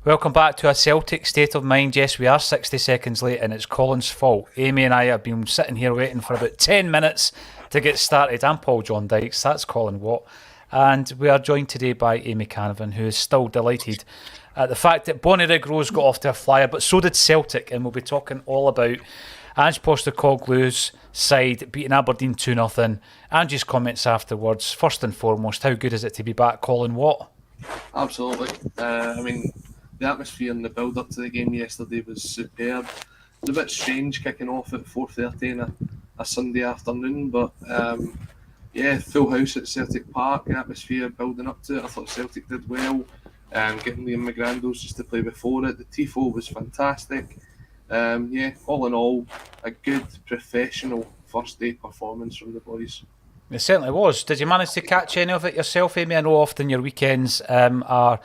Welcome back to a Celtic State of Mind. Yes, we are 60 seconds late and it's Colin's fault. Amy and I have been sitting here waiting for about 10 minutes to get started. I'm Paul John Dykes, that's Colin Watt. And we are joined today by Amy Canavan, who is still delighted at the fact that Bonnyrigg Rose got off to a flyer, but so did Celtic. And we'll be talking all about Ange Postecoglou's side beating Aberdeen 2-0. Ange's comments afterwards. First and foremost, how good is it to be back, Colin Watt? Absolutely. The atmosphere and the build-up to the game yesterday was superb. It was a bit strange kicking off at 4:30 on a Sunday afternoon, but full house at Celtic Park, atmosphere building up to it. I thought Celtic did well, getting Liam McGrandles just to play before it. The tifo was fantastic. All in all, a good professional first day performance from the boys. It certainly was. Did you manage to catch any of it yourself, Amy? I know often your weekends are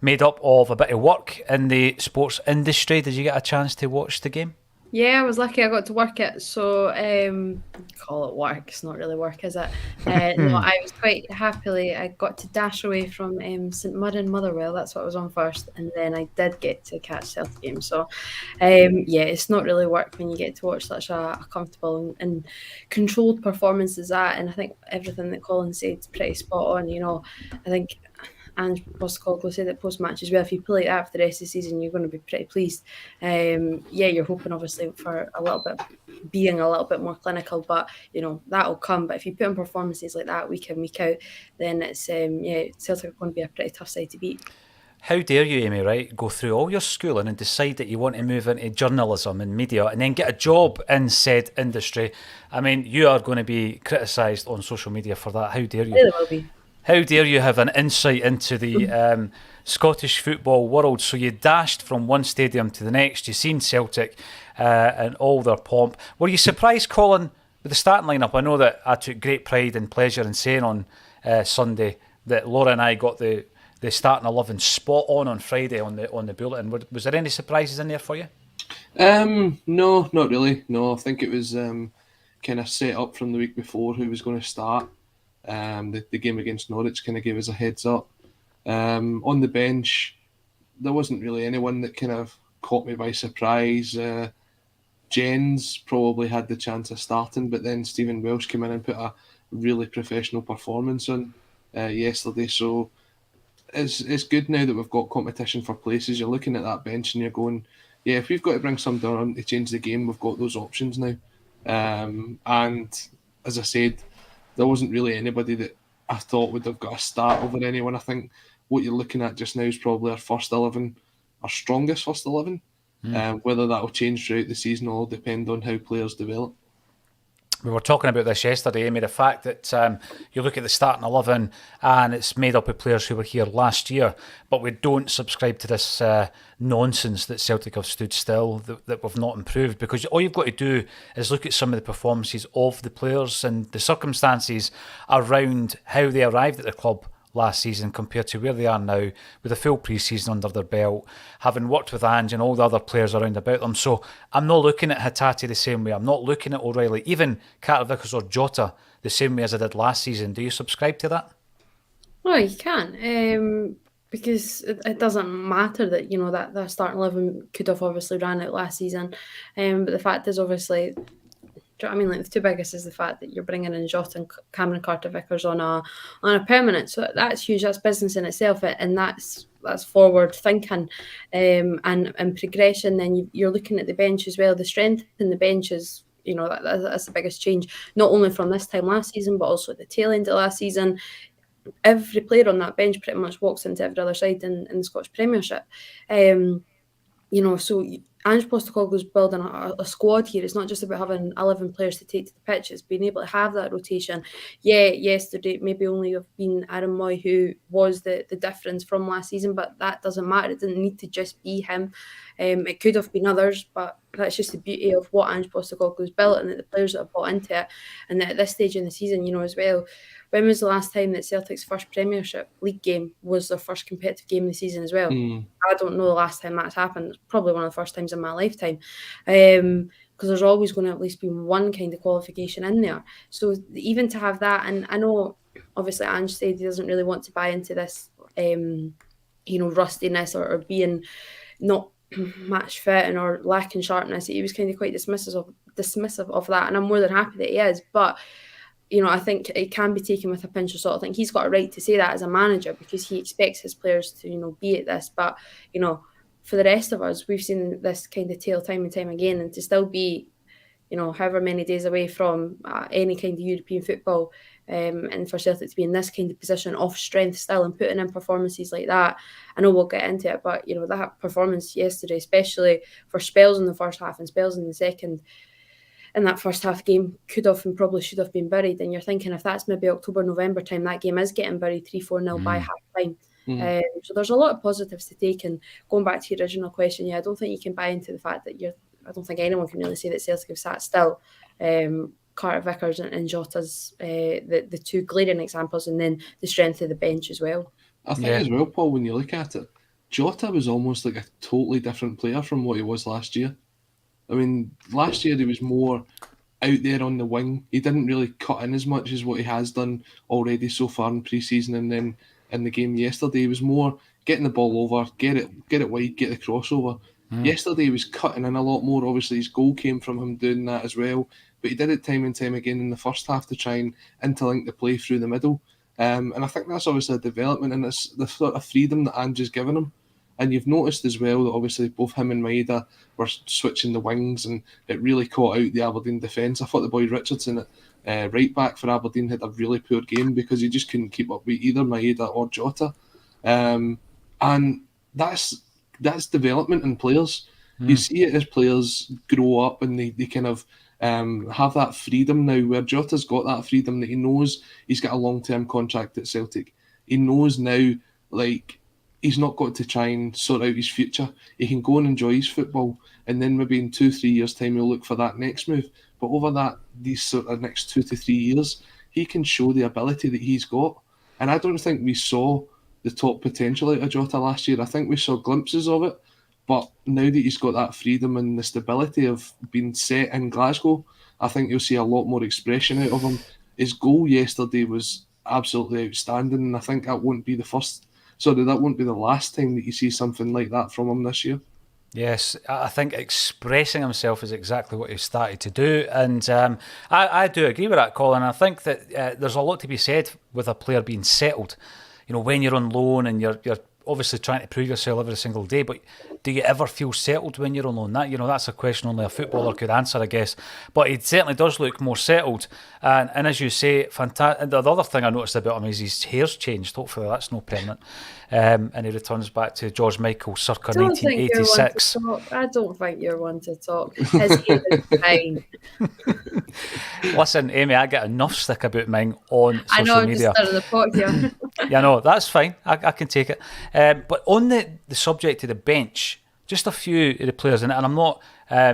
made up of a bit of work in the sports industry. Did you get a chance to watch the game? Yeah, I was lucky I got to work it, so call it work. It's not really work, is it? No, I was quite happily, I got to dash away from St Mirren Motherwell. That's what I was on first, and then I did get to catch Celtic game. So it's not really work when you get to watch such a comfortable and controlled performance as that. And I think everything that Colin said is pretty spot on. I think Ange Postecoglou said that post-match as well, if you play like that for the rest of the season, you're going to be pretty pleased. You're hoping obviously for being a little bit more clinical, but that'll come. But if you put on performances like that week in, week out, then it's Celtic are going to be a pretty tough side to beat. How dare you, Amy, right, go through all your schooling and decide that you want to move into journalism and media and then get a job in said industry? I mean, you are going to be criticised on social media for that. How dare you? Really will be. How dare you have an insight into the Scottish football world? So you dashed from one stadium to the next. You seen Celtic and all their pomp. Were you surprised, Colin, with the starting lineup? I know that I took great pride and pleasure in saying on Sunday that Laura and I got the starting 11 spot on Friday on the bulletin. Was there any surprises in there for you? No, not really. No, I think it was kind of set up from the week before who was going to start. The game against Norwich kind of gave us a heads up. On the bench, there wasn't really anyone that kind of caught me by surprise. Jens probably had the chance of starting, but then Stephen Welsh came in and put a really professional performance on yesterday. So it's good now that we've got competition for places. You're looking at that bench and you're going, yeah, if we've got to bring something on to change the game, we've got those options now. And as I said, there wasn't really anybody that I thought would have got a start over anyone. I think what you're looking at just now is probably our first 11, our strongest first 11. Whether that will change throughout the season will depend on how players develop. We were talking about this yesterday, Amy, the fact that you look at the starting 11 and it's made up of players who were here last year, but we don't subscribe to this nonsense that Celtic have stood still, that we've not improved, because all you've got to do is look at some of the performances of the players and the circumstances around how they arrived at the club last season compared to where they are now, with a full pre-season under their belt, having worked with Ange and all the other players around about them. So I'm not looking at Hatate the same way. I'm not looking at O'Reilly, even Carter Vickers or Jota, the same way as I did last season. Do you subscribe to that? Well, you can, because it doesn't matter that that starting 11 could have obviously ran out last season, but the fact is obviously, do you know what I mean? Like, the two biggest is the fact that you're bringing in Jota and Cameron Carter-Vickers on a permanent. So that's huge. That's business in itself, and that's forward thinking and progression. Then you're looking at the bench as well. The strength in the bench is, that's the biggest change, not only from this time last season, but also at the tail end of last season. Every player on that bench pretty much walks into every other side in the Scottish Premiership. So Ange Postecoglou's building a squad here. It's not just about having 11 players to take to the pitch. It's being able to have that rotation. Yeah, yesterday maybe only have been Aaron Moy who was the difference from last season, but that doesn't matter. It didn't need to just be him. It could have been others, but that's just the beauty of what Ange Postecoglou's built and that the players that have bought into it. And that at this stage in the season, as well, when was the last time that Celtic's first Premiership League game was their first competitive game of the season as well? I don't know the last time that's happened. It's probably one of the first times in my lifetime. Because there's always going to at least be one kind of qualification in there. So even to have that, and I know obviously Ange said he doesn't really want to buy into this rustiness or being not match fit and or lacking sharpness. He was kind of quite dismissive of that, and I'm more than happy that he is. But I think it can be taken with a pinch of salt. I think he's got a right to say that as a manager because he expects his players to be at this. But for the rest of us, we've seen this kind of tale time and time again, and to still be however many days away from any kind of European football, and for Celtic to be in this kind of position of strength still and putting in performances like that. I know we'll get into it, but that performance yesterday, especially for spells in the first half and spells in the second, in that first half game could have and probably should have been buried. And you're thinking if that's maybe October, November time, that game is getting buried 3-4-0 by half time. So there's a lot of positives to take. And going back to your original question, I don't think you can buy into the fact that I don't think anyone can really say that Celtic have sat still. Carter Vickers and Jota's the two glaring examples, and then the strength of the bench as well. I think as well, Paul, when you look at it, Jota was almost like a totally different player from what he was last year. I mean, last year he was more out there on the wing. He didn't really cut in as much as what he has done already so far in pre-season, and then in the game yesterday he was more getting the ball over, get it wide, get the crossover. Yesterday he was cutting in a lot more. Obviously his goal came from him doing that as well, but he did it time and time again in the first half to try and interlink the play through the middle. And I think that's obviously a development, and it's the sort of freedom that Ange has given him. And you've noticed as well that obviously both him and Maeda were switching the wings, and it really caught out the Aberdeen defence. I thought the boy Richardson at right back for Aberdeen had a really poor game because he just couldn't keep up with either Maeda or Jota. And that's development in players. You see it as players grow up and they kind of have that freedom now, where Jota's got that freedom that he knows he's got a long-term contract at Celtic. He knows now, he's not got to try and sort out his future. He can go and enjoy his football, and then maybe in 2-3 years' time he'll look for that next move. But over these sort of next 2 to 3 years, he can show the ability that he's got. And I don't think we saw the top potential out of Jota last year. I think we saw glimpses of it, but now that he's got that freedom and the stability of being set in Glasgow, I think you'll see a lot more expression out of him. His goal yesterday was absolutely outstanding, and I think that won't be the last time that you see something like that from him this year. Yes, I think expressing himself is exactly what he started to do, and I do agree with that, Colin. I think that there's a lot to be said with a player being settled. When you're on loan and you're obviously trying to prove yourself every single day, but do you ever feel settled when you're on loan? That's a question only a footballer could answer, I guess. But he certainly does look more settled. And as you say, fantastic. The other thing I noticed about him is his hair's changed. Hopefully that's no permanent. And he returns back to George Michael circa 1986. I don't think you're one to talk. His hair is fine. Listen, Amy, I get enough stick about mine on social media. I know, I'm just stirring the pot here. Yeah, no, that's fine. I can take it. But on the subject of the bench, just a few of the players, and I'm not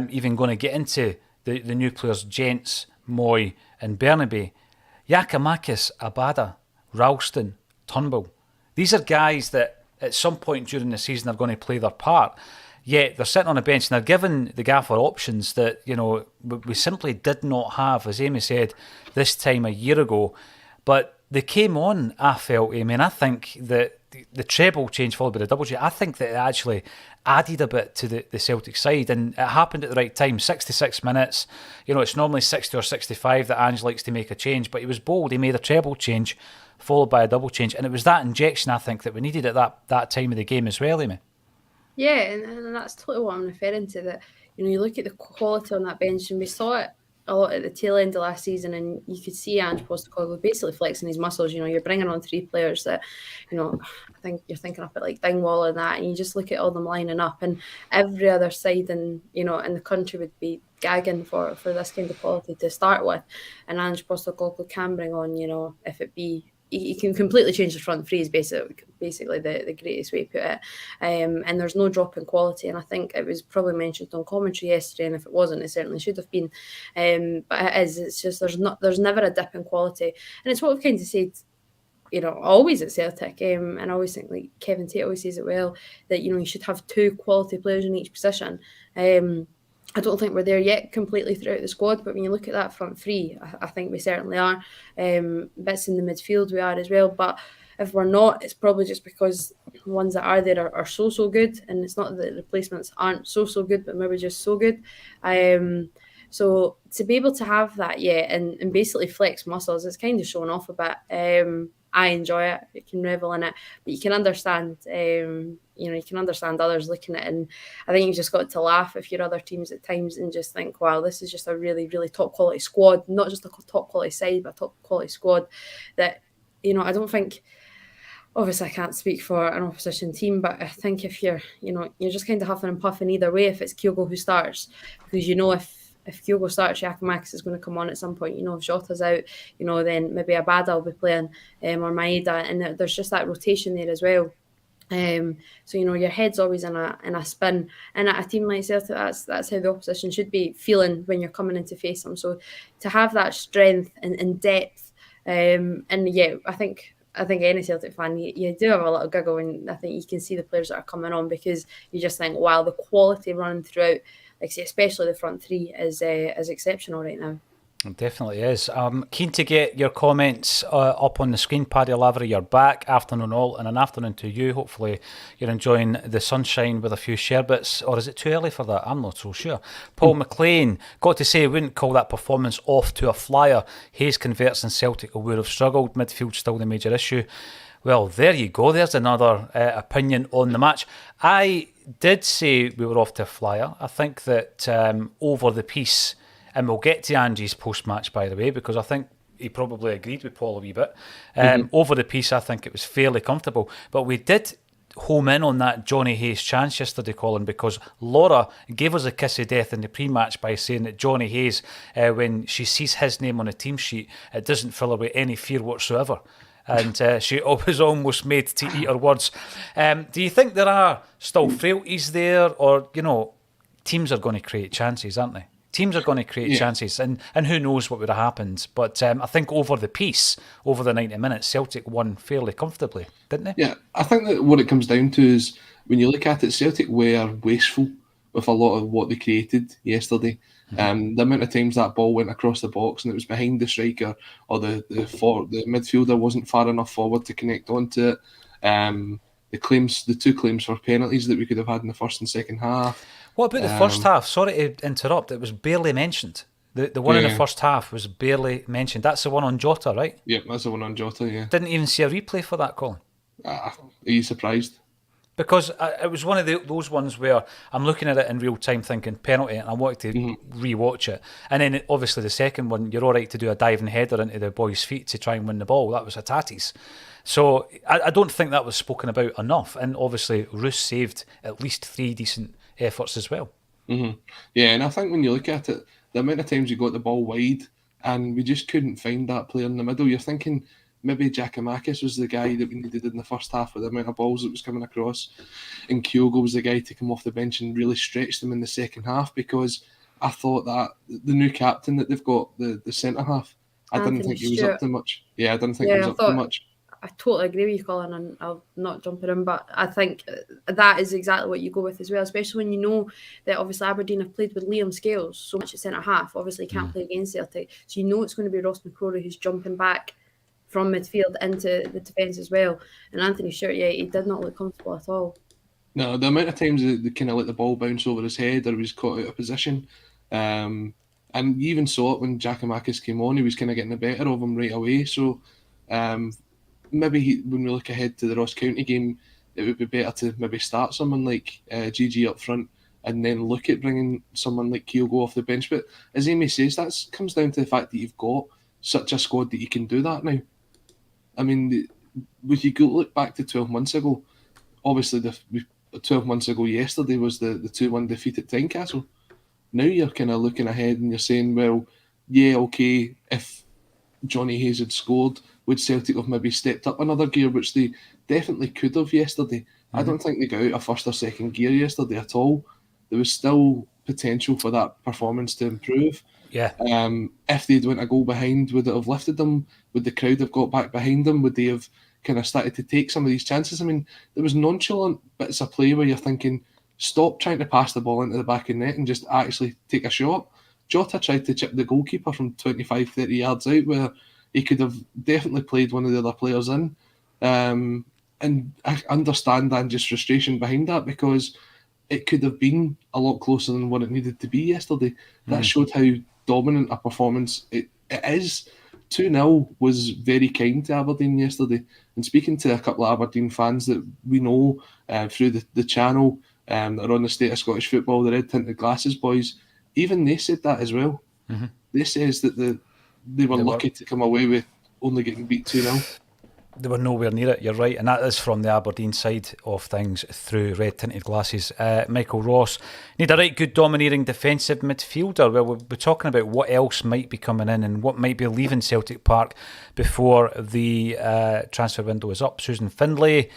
even going to get into the new players, Gents, Moy and Bernabe. Giakoumakis, Abada, Ralston, Turnbull. These are guys that at some point during the season are going to play their part. Yet they're sitting on a bench and they're given the gaffer options that, we simply did not have, as Amy said, this time a year ago. But they came on, I felt, Amy, and I think that the treble change followed by the double change, I think that it actually added a bit to the Celtic side, and it happened at the right time. 66 minutes, it's normally 60 or 65 that Ange likes to make a change, but he was bold. He made a treble change followed by a double change, and it was that injection, I think, that we needed at that time of the game as well, Amy. Yeah, and that's totally what I'm referring to, that you look at the quality on that bench, and we saw it a lot at the tail end of last season, and you could see Ange Postecoglou basically flexing his muscles. You're bringing on 3 players that, I think you're thinking up at like Dingwall and that, and you just look at all them lining up, and every other side in the country would be gagging for this kind of quality to start with. And Ange Postecoglou can bring on, if it be, he can completely change the front three is basically the greatest way to put it. And there's no drop in quality. And I think it was probably mentioned on commentary yesterday, and if it wasn't, it certainly should have been. But it is. It's just there's never a dip in quality. And it's what we've kind of said, always at Celtic. And I always think, like Kevin Tate always says it well, that, you should have 2 quality players in each position. I don't think we're there yet completely throughout the squad, but when you look at that front three, I think we certainly are. Bits in the midfield we are as well, but if we're not, it's probably just because the ones that are there are so good, and it's not that the replacements aren't so good, but maybe just so good. So to be able to have that, and basically flex muscles, it's kind of showing off a bit. I enjoy it. You can revel in it, but you can understand, you can understand others looking at it. And I think you just got to laugh if you're other teams at times and just think, wow, this is just a really, really top quality squad, not just a top quality side, but a top quality squad that, I don't think, obviously I can't speak for an opposition team, but I think if you're just kind of huffing and puffing either way if it's Kyogo who starts, because if Kyogo starts, Giakoumakis is going to come on at some point. If Jota's out, then maybe Abada will be playing, or Maeda, and there's just that rotation there as well. So your head's always in a spin, and at a team like Celtic, that's how the opposition should be feeling when you're coming in to face them. So to have that strength and depth, I think any Celtic fan, you do have a little giggle, and I think you can see the players that are coming on, because you just think, wow, the quality running throughout, like I say, especially the front three, is exceptional right now. It definitely is. Keen to get your comments up on the screen. Paddy Lavery, you're back. Afternoon all, and an afternoon to you. Hopefully you're enjoying the sunshine with a few sherbets, or is it too early for that? I'm not so sure. Paul McLean, got to say, wouldn't call that performance off to a flyer. Hayes converts and Celtic would have struggled. Midfield still the major issue. Well, there you go. There's another opinion on the match. I did say we were off to a flyer. I think that over the piece, and we'll get to Ange's post-match, by the way, because I think he probably agreed with Paul a wee bit. Over the piece, I think it was fairly comfortable. But we did home in on that Johnny Hayes chance yesterday, Colin, because Laura gave us a kiss of death in the pre-match by saying that Johnny Hayes, when she sees his name on a team sheet, it doesn't fill her with any fear whatsoever. And she was almost made to eat her words. Do you think there are still frailties there, or, teams are going to create chances, aren't they? Teams are going to create chances, and who knows what would have happened. But I think over the piece, over the 90 minutes, Celtic won fairly comfortably, didn't they? Yeah, I think that what it comes down to is, when you look at it, Celtic were wasteful with a lot of what they created yesterday. The amount of times that ball went across the box and it was behind the striker, or the midfielder wasn't far enough forward to connect onto it. The two claims for penalties that we could have had in the first and second half. What about the first half? Sorry to interrupt. It was barely mentioned. The one in the first half was barely mentioned. That's the one on Jota, right? Yep, that's the one on Jota, yeah. Didn't even see a replay for that, Colin. Are you surprised? Because it was one of those ones where I'm looking at it in real time thinking penalty, and I wanted to re-watch it. And then obviously the second one, you're all right to do a diving header into the boy's feet to try and win the ball. That was a tatties. So I don't think that was spoken about enough. And obviously Roos saved at least 3 decent efforts as well. Yeah, and I think when you look at it, the amount of times you got the ball wide and we just couldn't find that player in the middle, you're thinking maybe Giakoumakis was the guy that we needed in the first half with the amount of balls that was coming across, and Kyogo was the guy to come off the bench and really stretch them in the second half, because I thought that the new captain that they've got, the centre-half, I didn't think he was up to much. Yeah, I didn't think he was up to much. I totally agree with you, Colin, and I'll not jump in, but I think that is exactly what you go with as well, especially when you know that obviously Aberdeen have played with Liam Scales so much at centre-half. Obviously he can't play against Celtic, so you know it's going to be Ross McCrory who's jumping back from midfield into the defence as well. And Anthony Stewart, he did not look comfortable at all. No, the amount of times they kind of let the ball bounce over his head, or he was caught out of position. And you even saw it when Giakoumakis came on, he was kind of getting the better of him right away. So maybe when we look ahead to the Ross County game, it would be better to maybe start someone like GG up front and then look at bringing someone like Kyogo off the bench. But as Amy says, that comes down to the fact that you've got such a squad that you can do that now. I mean, if you look back to 12 months ago, obviously 12 months ago yesterday was the 2-1 defeat at Tynecastle. Now you're kind of looking ahead and you're saying, well, yeah, okay, if Johnny Hayes had scored, would Celtic have maybe stepped up another gear, which they definitely could have yesterday. I don't think they got out of first or second gear yesterday at all. There was still potential for that performance to improve. Yeah. If they'd went a goal behind, would it have lifted them? Would the crowd have got back behind them? Would they have kind of started to take some of these chances? I mean, there was nonchalant bits of play where you're thinking, stop trying to pass the ball into the back of the net and just actually take a shot. Jota tried to chip the goalkeeper from 25, 30 yards out, where he could have definitely played one of the other players in. And I understand Ange's frustration behind that, because it could have been a lot closer than what it needed to be yesterday. That showed how dominant a performance it is. 2-0 was very kind to Aberdeen yesterday. And speaking to a couple of Aberdeen fans that we know through the channel that are on the State of Scottish Football, the Red Tinted Glasses boys, even they said that as well. They says that they were lucky to come away with only getting beat 2-0. They were nowhere near it, you're right, and that is from the Aberdeen side of things through Red Tinted Glasses. Michael Ross, need a right good domineering defensive midfielder. Well, we'll be talking about what else might be coming in and what might be leaving Celtic Park before the transfer window is up. Susan Findlay,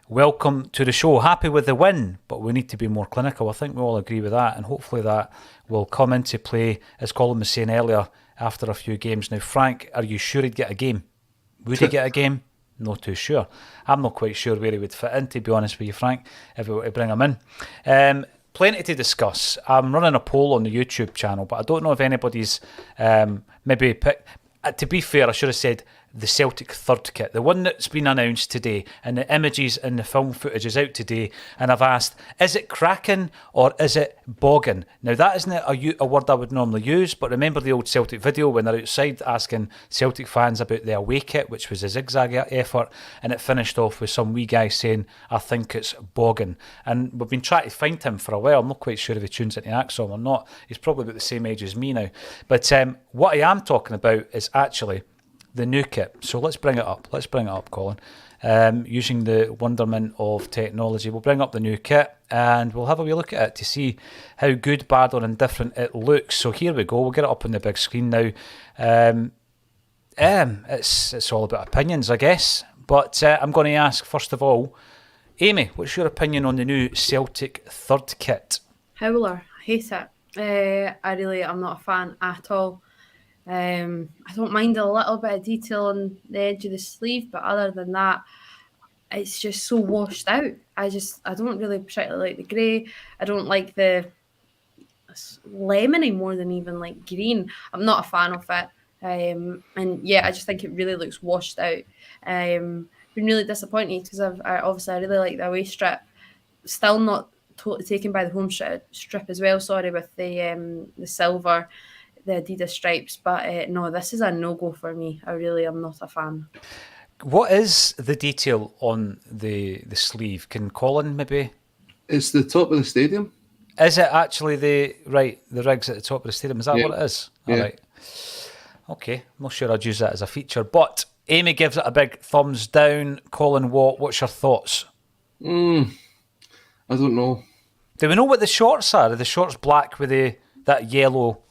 welcome to the show. Happy with the win, but we need to be more clinical. I think we all agree with that, and hopefully that will come into play, as Colin was saying earlier, after a few games. Now, Frank, are you sure he'd get a game? Would he get a game? Not too sure. I'm not quite sure where he would fit in, to be honest with you, Frank, if we were to bring him in. Plenty to discuss. I'm running a poll on the YouTube channel, but I don't know if anybody's maybe picked... to be fair, I should have said the Celtic third kit, the one that's been announced today, and the images and the film footage is out today, and I've asked, is it cracking or is it bogging? Now, that isn't a word I would normally use, but remember the old Celtic video when they're outside asking Celtic fans about the away kit, which was a zigzag effort, and it finished off with some wee guy saying, I think it's bogging. And we've been trying to find him for a while. I'm not quite sure if he tunes into Acsom or not. He's probably about the same age as me now. But what I am talking about is actually the new kit. So let's bring it up. Colin. Using the wonderment of technology, we'll bring up the new kit and we'll have a wee look at it to see how good, bad or indifferent it looks. So here we go. We'll get it up on the big screen now. It's all about opinions, I guess. But I'm going to ask, first of all, Amy, what's your opinion on the new Celtic third kit? Howler. I hate it. I'm not a fan at all. I don't mind a little bit of detail on the edge of the sleeve, but other than that, it's just so washed out. I don't really particularly like the grey. I don't like the lemony more than even like green. I'm not a fan of it. And yeah, I just think it really looks washed out. Been really disappointed because I really like the away strip. Still not totally taken by the home strip as well. Sorry, with the silver, the Adidas stripes, but no, this is a no-go for me. I really am not a fan. What is the detail on the sleeve? Can Colin maybe? It's the top of the stadium. Is it actually the rigs at the top of the stadium? Is that what it is? Yeah. All right. Okay, I'm not sure I'd use that as a feature, but Amy gives it a big thumbs down. Colin, what's your thoughts? I don't know. Do we know what the shorts are? Are the shorts black with that yellow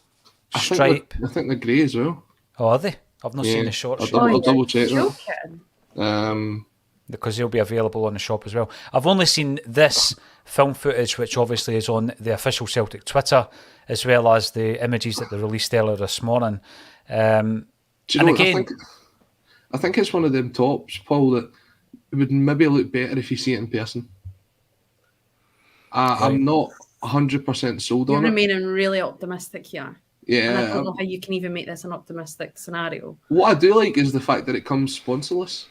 stripe? I think they're grey as well. Oh, are they? I've not seen the shorts. I'll double check that. Because they'll be available on the shop as well. I've only seen this film footage, which obviously is on the official Celtic Twitter, as well as the images that they released earlier this morning. Do you know what? I think it's one of them tops, Paul, that it would maybe look better if you see it in person. I'm not 100% sold on it. You're remaining really optimistic here. Yeah. And I don't know how you can even make this an optimistic scenario. What I do like is the fact that it comes sponsorless.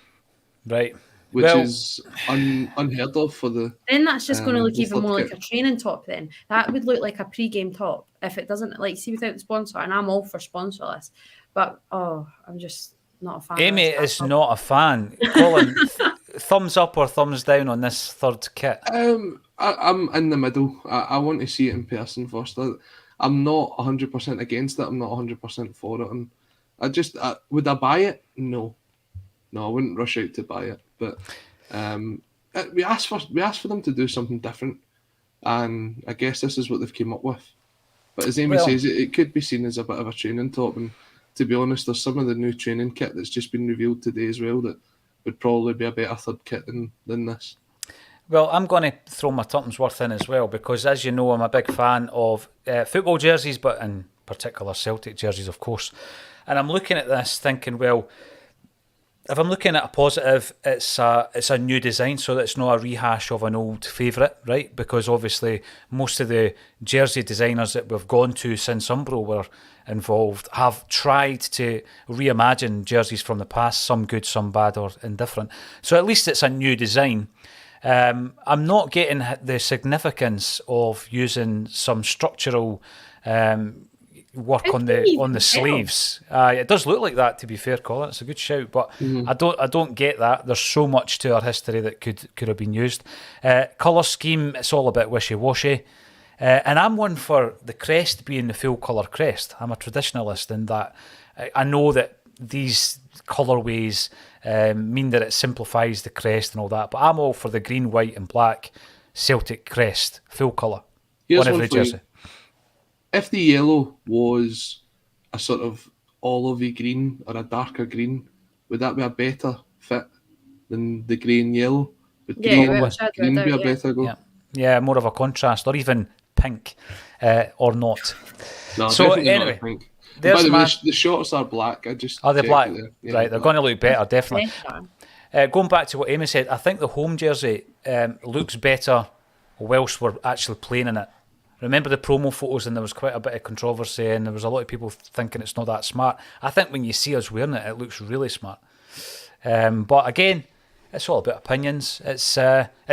Right. Which is unheard of for the... Then that's just going to look even more like a training top then. That would look like a pre-game top if it doesn't, like, see, without the sponsor. And I'm all for sponsorless. But, I'm just not a fan. Amy is not a fan. Colin, thumbs up or thumbs down on this third kit? I'm in the middle. I want to see it in person first. I'm not 100% against it. I'm not 100% for it. And would I buy it? No, I wouldn't rush out to buy it. But we asked for them to do something different, and I guess this is what they've come up with. But as Amy says, it could be seen as a bit of a training top. And to be honest, there's some of the new training kit that's just been revealed today as well that would probably be a better third kit than this. Well, I'm going to throw my tuppence worth in as well, because as you know, I'm a big fan of football jerseys, but in particular Celtic jerseys, of course. And I'm looking at this thinking, well, if I'm looking at a positive, it's a new design, so that it's not a rehash of an old favourite, right? Because obviously most of the jersey designers that we've gone to since Umbro were involved have tried to reimagine jerseys from the past, some good, some bad, or indifferent. So at least it's a new design. I'm not getting the significance of using some structural work on the sleeves. It does look like that, to be fair, Colin. It's a good shout, but I don't get that. There's so much to our history that could have been used. Colour scheme, it's all a bit wishy-washy. And I'm one for the crest being the full colour crest. I'm a traditionalist in that I know that these colourways mean that it simplifies the crest and all that, but I'm all for the green, white and black Celtic crest, full colour. Here's on every one for you. jersey. If the yellow was a sort of olivey green or a darker green, would that be a better fit than the grey and yellow? Would green be a better go? Yeah, more of a contrast, or even pink, or not. No, so definitely anyway, not pink. There's by the way, the shorts are black. Are they black? Right, they're going to look better, definitely. Going back to what Amy said, I think the home jersey looks better whilst we're actually playing in it. Remember the promo photos, and there was quite a bit of controversy, and there was a lot of people thinking it's not that smart. I think when you see us wearing it, it looks really smart. But again, it's all about opinions. It's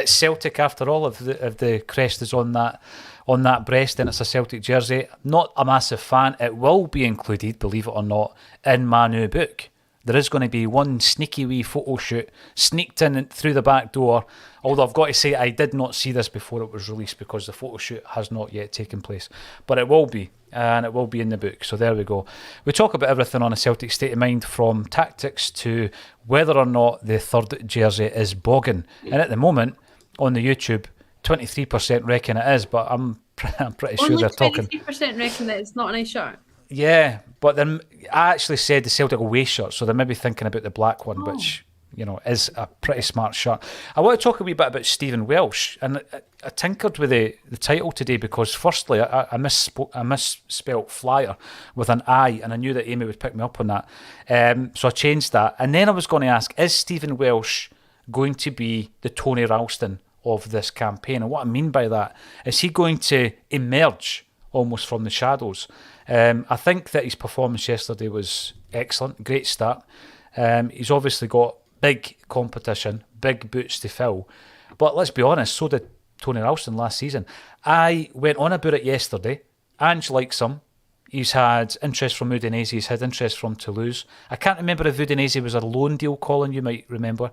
Celtic after all. If the crest is on that breast, then it's a Celtic jersey. Not a massive fan. It will be included, believe it or not, in my new book. There is going to be one sneaky wee photo shoot sneaked in through the back door. Although I've got to say I did not see this before it was released because the photo shoot has not yet taken place. But it will be, and it will be in the book. So there we go. We talk about everything on a Celtic State of Mind, from tactics to whether or not the third jersey is bogging. And at the moment, on the YouTube, 23% reckon it is, but I'm pretty sure they're talking. 23% reckon that it's not a nice shirt. Yeah, but then I actually said the Celtic away shirt, so they're maybe thinking about the black one, which, is a pretty smart shirt. I want to talk a wee bit about Stephen Welsh, and I tinkered with the title today because, firstly, I misspelt flyer with an I, and I knew that Amy would pick me up on that. So I changed that, and then I was going to ask, is Stephen Welsh going to be the Tony Ralston of this campaign? And what I mean by that is he going to emerge almost from the shadows. I think that his performance yesterday was excellent, great start. He's obviously got big competition, big boots to fill. But let's be honest, so did Tony Ralston last season. I went on about it yesterday. Ange likes him. He's had interest from Udinese, he's had interest from Toulouse. I can't remember if Udinese was a loan deal, Colin, you might remember.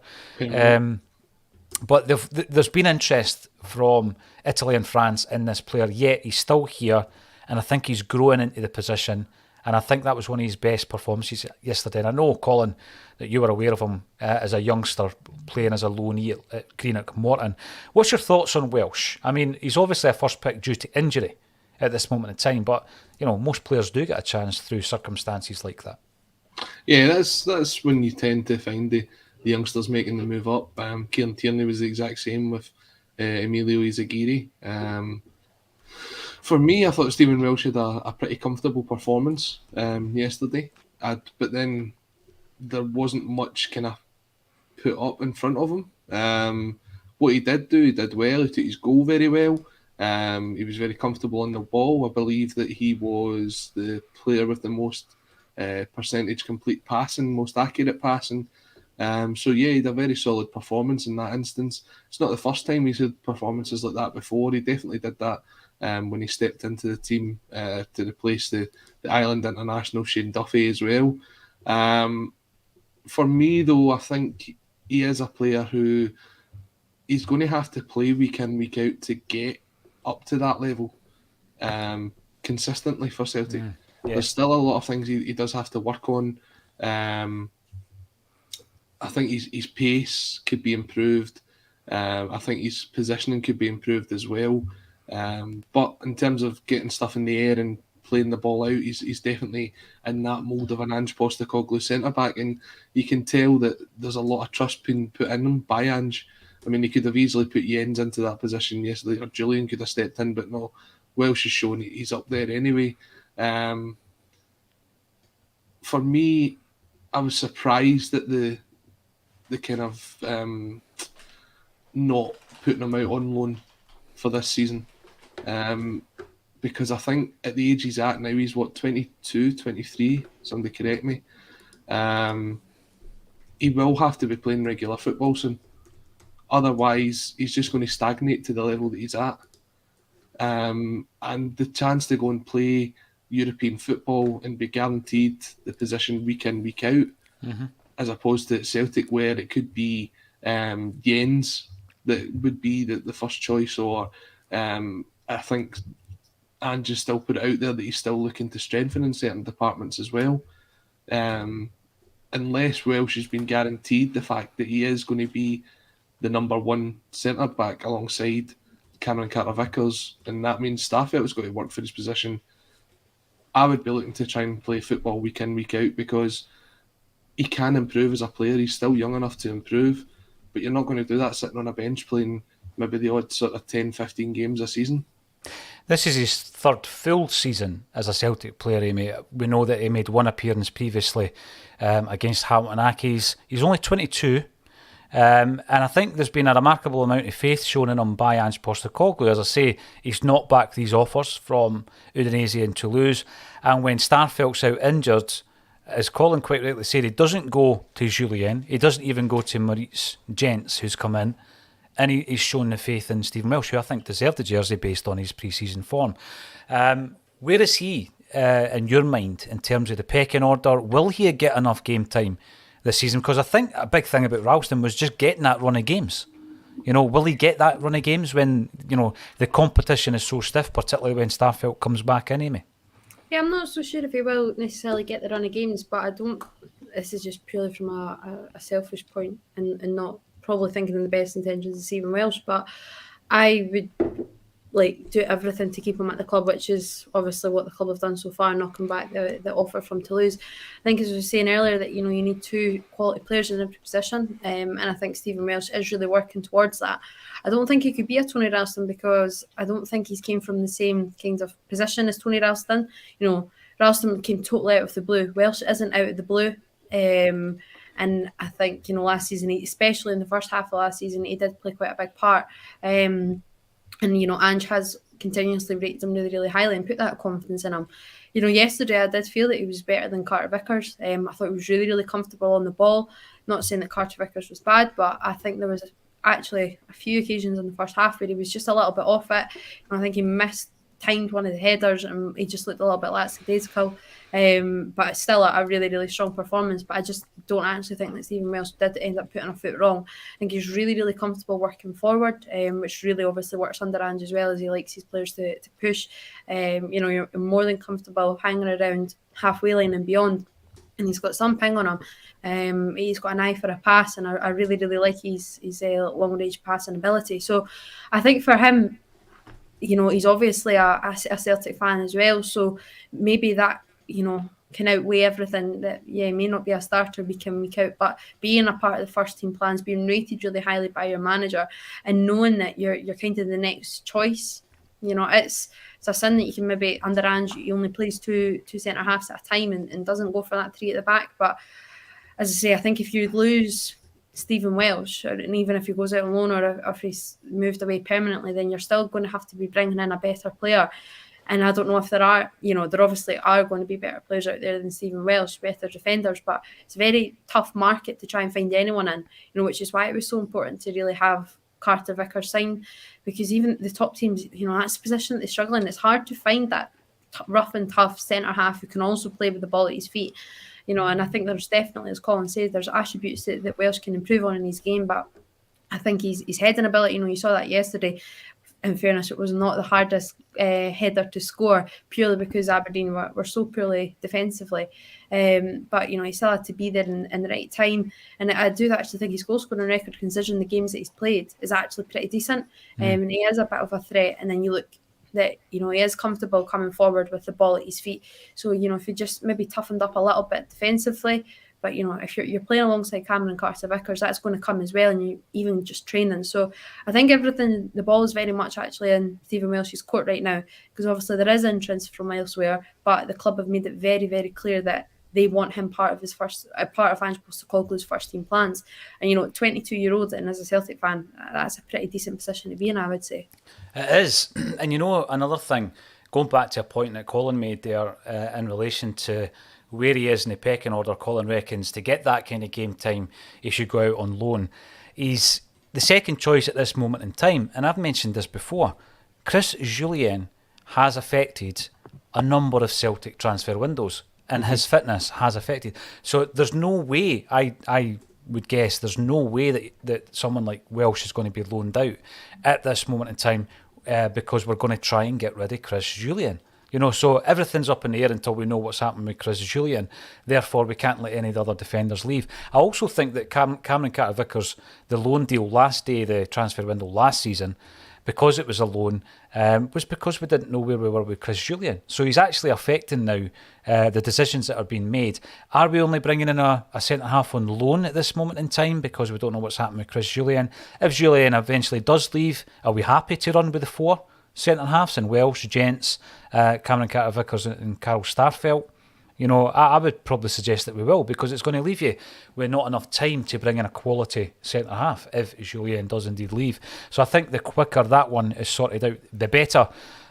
But there's been interest from Italy and France in this player, yet he's still here, and I think he's growing into the position, and I think that was one of his best performances yesterday. And I know, Colin, that you were aware of him as a youngster playing as a loanee at Greenock Morton. What's your thoughts on Welsh? I mean, he's obviously a first pick due to injury at this moment in time, but most players do get a chance through circumstances like that. Yeah, that's when you tend to find the youngsters making the move up. Kieran Tierney was the exact same with Emilio Izagiri. For me, I thought Stephen Welsh had a pretty comfortable performance yesterday, but then there wasn't much kind of put up in front of him. What he did do, he did well. He took his goal very well. He was very comfortable on the ball. I believe that he was the player with the most percentage complete passing, most accurate passing. So yeah, he had a very solid performance in that instance. It's not the first time he's had performances like that before. He definitely did that when he stepped into the team to replace the Ireland international Shane Duffy as well. For me though, I think he is a player who he's going to have to play week in, week out to get up to that level consistently for Celtic. Yeah. There's still a lot of things he does have to work on. I think his pace could be improved. I think his positioning could be improved as well. But in terms of getting stuff in the air and playing the ball out, he's definitely in that mould of an Ange Postecoglou centre-back, and you can tell that there's a lot of trust being put in him by Ange. I mean, he could have easily put Jens into that position yesterday, or Julian could have stepped in, but no, Welsh has shown he's up there anyway. For me, I was surprised at the the kind of not putting him out on loan for this season. Because I think at the age he's at now, he's 22, 23, somebody correct me. He will have to be playing regular football soon. Otherwise, he's just going to stagnate to the level that he's at. And the chance to go and play European football and be guaranteed the position week in, week out, as opposed to Celtic, where it could be Jens that would be the first choice, or I think Ange has still put it out there that he's still looking to strengthen in certain departments as well. Unless Welsh has been guaranteed the fact that he is going to be the number one centre-back alongside Cameron Carter-Vickers, and that means Starfelt's got to work for his position, I would be looking to try and play football week in, week out, because he can improve as a player. He's still young enough to improve, but you're not going to do that sitting on a bench playing maybe the odd sort of 10, 15 games a season. This is his third full season as a Celtic player, Amy. We know that he made one appearance previously against Hamilton Accies. He's only 22, and I think there's been a remarkable amount of faith shown in him by Ange Postecoglou. As I say, he's not back these offers from Udinese and Toulouse, and when Starfelt's out injured, as Colin quite rightly said, he doesn't go to Julien, he doesn't even go to Maurice Gents, who's come in, and he's shown the faith in Stephen Welsh, who I think deserved the jersey based on his pre-season form. Where is he in your mind in terms of the pecking order? Will he get enough game time this season? Because I think a big thing about Ralston was just getting that run of games. Will he get that run of games when the competition is so stiff, particularly when Starfelt comes back in, Amy? Yeah, I'm not so sure if he will necessarily get the run of games, but I don't. This is just purely from a selfish point and not probably thinking in the best intentions of Stephen Welsh, but I would do everything to keep him at the club, which is obviously what the club have done so far, knocking back the offer from Toulouse. I think, as we were saying earlier, that you need two quality players in every position, and I think Stephen Welsh is really working towards that. I don't think he could be a Tony Ralston, because I don't think he's came from the same kind of position as Tony Ralston. Ralston came totally out of the blue. Welsh isn't out of the blue. And I think, last season, especially in the first half of last season, he did play quite a big part. And Ange has continuously rated him really, really highly and put that confidence in him. Yesterday I did feel that he was better than Carter-Vickers. I thought he was really, really comfortable on the ball. Not saying that Carter-Vickers was bad, but I think there was actually a few occasions in the first half where he was just a little bit off it. And I think he timed one of the headers and he just looked a little bit lackadaisical. But it's still a really, really strong performance. But I just don't actually think that Stephen Welsh did end up putting a foot wrong. I think he's really, really comfortable working forward, which really obviously works under Ange as well, as he likes his players to push. You're more than comfortable hanging around halfway line and beyond. And he's got some ping on him. He's got an eye for a pass, and I really, really like his long-range passing ability. So I think for him, he's obviously a Celtic fan as well. So maybe that, can outweigh everything that, he may not be a starter week in, week out, but being a part of the first team plans, being rated really highly by your manager, and knowing that you're kind of the next choice. It's a sin that you can maybe, under Ange, he only plays two centre halves at a time and doesn't go for that three at the back. But as I say, I think if you lose Stephen Welsh, and even if he goes out on loan or if he's moved away permanently, then you're still going to have to be bringing in a better player. And I don't know if there are, there obviously are going to be better players out there than Stephen Welsh, better defenders, but it's a very tough market to try and find anyone in, which is why it was so important to really have Carter-Vickers sign, because even the top teams, that's a position that they're struggling. It's hard to find that rough and tough centre half who can also play with the ball at his feet. And I think there's definitely, as Colin says, there's attributes that Welsh can improve on in his game, but I think his heading ability, you saw that yesterday. In fairness, it was not the hardest header to score, purely because Aberdeen were so poorly defensively. But, he still had to be there in the right time. And I do actually think his goal scoring record, considering the games that he's played, is actually pretty decent. And he is a bit of a threat. And then you look that, he is comfortable coming forward with the ball at his feet. So, if he just maybe toughened up a little bit defensively, but, if you're playing alongside Cameron Carter-Vickers, that's going to come as well, and you even just training. So I think the ball is very much actually in Stephen Welsh's court right now, because obviously there is interest from elsewhere, but the club have made it very, very clear that they want him part of part of Ange Postecoglou's first team plans. And 22-year-old, and as a Celtic fan, that's a pretty decent position to be in, I would say. It is. And another thing, going back to a point that Colin made there in relation to where he is in the pecking order, Colin reckons to get that kind of game time, he should go out on loan. He's the second choice at this moment in time. And I've mentioned this before. Chris Jullien has affected a number of Celtic transfer windows, and his fitness has affected. So there's no way, I would guess, there's no way that someone like Welsh is going to be loaned out at this moment in time because we're going to try and get rid of Chris Jullien. So everything's up in the air until we know what's happening with Chris Jullien. Therefore, we can't let any of the other defenders leave. I also think that Cameron Carter-Vickers, the loan deal last day, the transfer window last season, because it was a loan, was because we didn't know where we were with Chris Jullien. So he's actually affecting now the decisions that are being made. Are we only bringing in a centre-half on loan at this moment in time because we don't know what's happening with Chris Jullien? If Jullien eventually does leave, are we happy to run with the 4 centre-halves and Welsh, Gents, Cameron Carter-Vickers and Carl Starfelt? I would probably suggest that we will, because it's going to leave you with not enough time to bring in a quality centre-half if Jullien does indeed leave. So I think the quicker that one is sorted out, the better.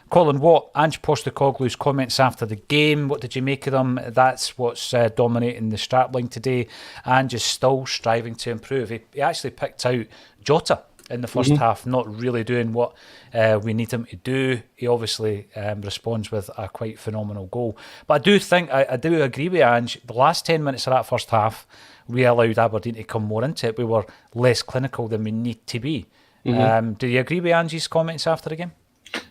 Colin, what Ange Postecoglou's comments after the game, what did you make of them? That's what's dominating the strapline today. Ange is still striving to improve. He actually picked out Jota in the first half, not really doing what we need him to do. He obviously responds with a quite phenomenal goal. But I do think, I do agree with Ange, the last 10 minutes of that first half, we allowed Aberdeen to come more into it. We were less clinical than we need to be. Do you agree with Ange's comments after the game?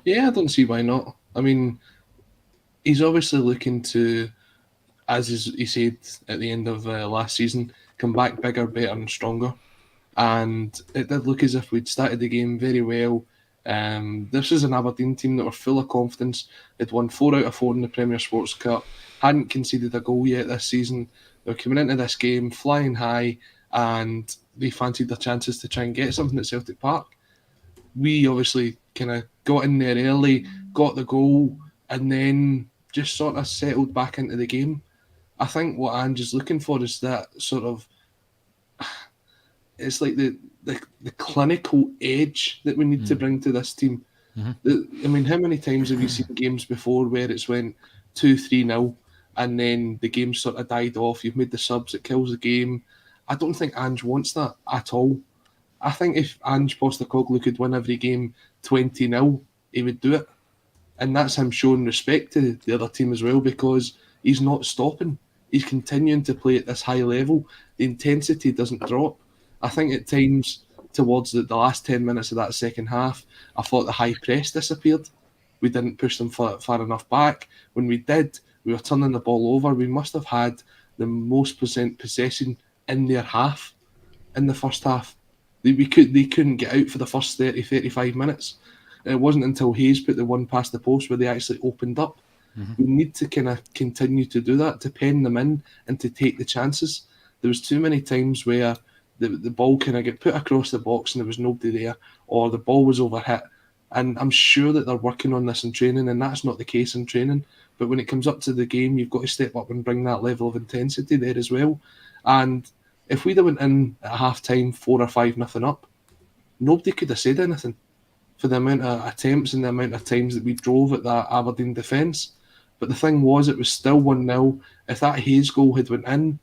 Yeah, I don't see why not. I mean, he's obviously looking to, as he said at the end of last season, come back bigger, better and stronger. And it did look as if we'd started the game very well. This is an Aberdeen team that were full of confidence. They'd won 4 out of 4 in the Premier Sports Cup, hadn't conceded a goal yet this season. They were coming into this game flying high, and they fancied their chances to try and get something at Celtic Park. We obviously kind of got in there early, got the goal, and then just sort of settled back into the game. I think what Ange is looking for is that sort of, it's like the clinical edge that we need to bring to this team. I mean, how many times have you seen games before where it's went 2-3-0 and then the game sort of died off, you've made the subs, it kills the game? I don't think Ange wants that at all. I think if Ange Postecoglou could win every game 20-0, he would do it. And that's him showing respect to the other team as well, because he's not stopping. He's continuing to play at this high level. The intensity doesn't drop. I think at times towards the last 10 minutes of that second half, I thought the high press disappeared. We didn't push them far enough back. When we did, we were turning the ball over. We must have had the most possession in their half in the first half. They couldn't get out for the first 30-35 minutes. And it wasn't until Hayes put the one past the post where they actually opened up. We need to kind of continue to do that, to pen them in and to take the chances. There was too many times where the ball kind of get put across the box and there was nobody there, or the ball was overhit. And I'm sure that they're working on this in training, and that's not the case in training. But when it comes up to the game, you've got to step up and bring that level of intensity there as well. And if we'd have went in at half-time 4 or 5-0 up, nobody could have said anything for the amount of attempts and the amount of times that we drove at that Aberdeen defence. But the thing was, it was still 1-0. If that Hayes goal had went in,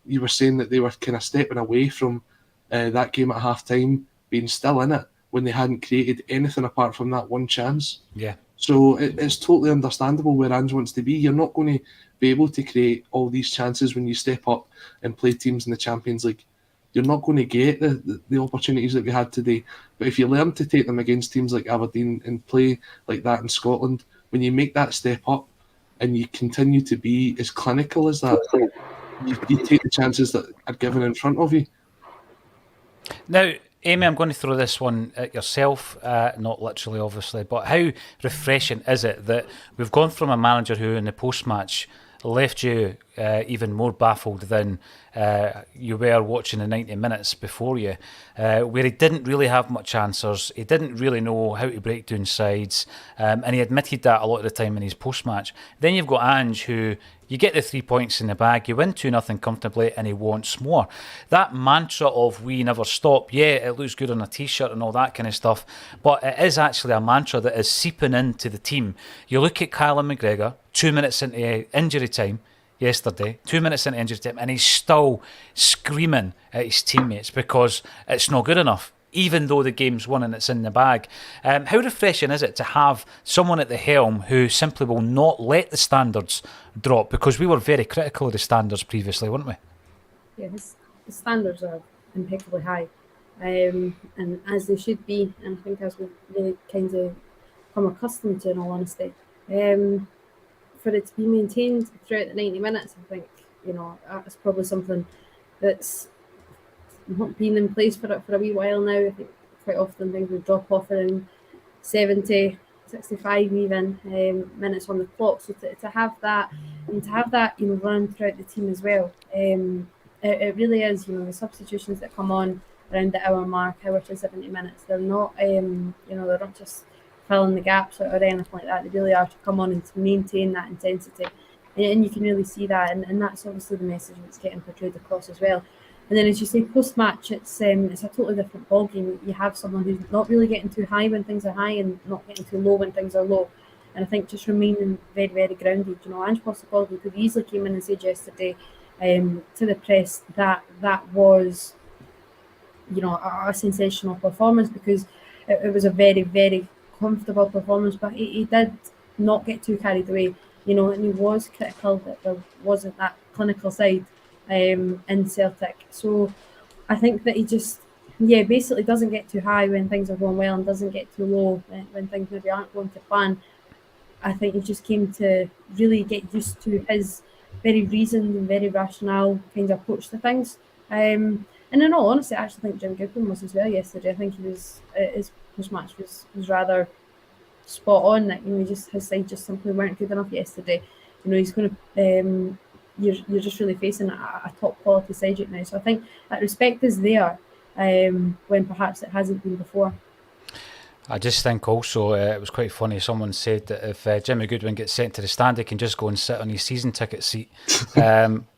you were saying that they were kind of stepping away from that game at half-time, being still in it, when they hadn't created anything apart from that one chance. Yeah. So it's totally understandable where Ange wants to be. You're not going to be able to create all these chances when you step up and play teams in the Champions League. You're not going to get the opportunities that we had today. But if you learn to take them against teams like Aberdeen and play like that in Scotland, when you make that step up and you continue to be as clinical as that, you take the chances that are given in front of you. Now, Amy, I'm going to throw this one at yourself, not literally, obviously, but how refreshing is it that we've gone from a manager who, in the post-match, left you even more baffled than you were watching the 90 minutes before you, where he didn't really have much answers. He didn't really know how to break down sides, and he admitted that a lot of the time in his post-match. Then you've got Ange, who you get the 3 points in the bag, you win 2-0 comfortably, and he wants more. That mantra of "we never stop," yeah, it looks good on a t-shirt and all that kind of stuff, but it is actually a mantra that is seeping into the team. You look at Callum McGregor, 2 minutes into injury time yesterday, 2 minutes into injury time, and he's still screaming at his teammates because it's not good enough, even though the game's won and it's in the bag. How refreshing is it to have someone at the helm who simply will not let the standards drop? Because we were very critical of the standards previously, weren't we? Yeah, his standards are impeccably high, and as they should be, and I think as we've really kind of come accustomed to, in all honesty. For it to be maintained throughout the 90 minutes, I think, that's probably something that's not been in place for a wee while now. I think quite often things would drop off in 70, 65 even minutes on the clock. So to have that, and to have that, run throughout the team as well, it really is, the substitutions that come on around the hour mark, hour to 70 minutes, they're not, they're not just filling the gaps or anything like that. They really are to come on and to maintain that intensity. And you can really see that, and that's obviously the message that's getting portrayed across as well. And then, as you say, post-match, it's a totally different ballgame. You have someone who's not really getting too high when things are high and not getting too low when things are low. And I think just remaining very, very grounded. Ange Postecoglou could easily came in and said yesterday to the press that was, a sensational performance, because it was a very, very comfortable performance, but he did not get too carried away, and he was critical that there wasn't that clinical side in Celtic. So I think that he just, basically doesn't get too high when things are going well and doesn't get too low when things maybe aren't going to plan. I think he just came to really get used to his very reasoned and very rational kind of approach to things. And in all honesty, I actually think Jim Goodwin was as well yesterday. I think he was his post-match was rather spot on, that his side just simply weren't good enough yesterday. He's going to you're just really facing a top quality side right now. So I think that respect is there when perhaps it hasn't been before. I just think also it was quite funny. Someone said that if Jimmy Goodwin gets sent to the stand, he can just go and sit on his season ticket seat,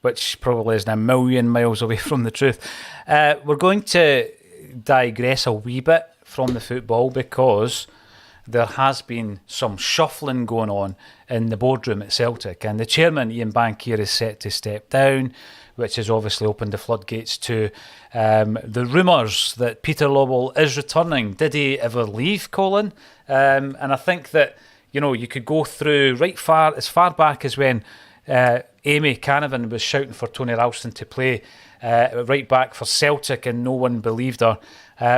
which probably isn't a million miles away from the truth. We're going to digress a wee bit from the football, because there has been some shuffling going on in the boardroom at Celtic, and the chairman, Ian Bankier, is set to step down, which has obviously opened the floodgates to the rumours that Peter Lawwell is returning. Did he ever leave, Colin? And I think that, you could go through as far back as when Amy Canavan was shouting for Tony Ralston to play right back for Celtic and no one believed her.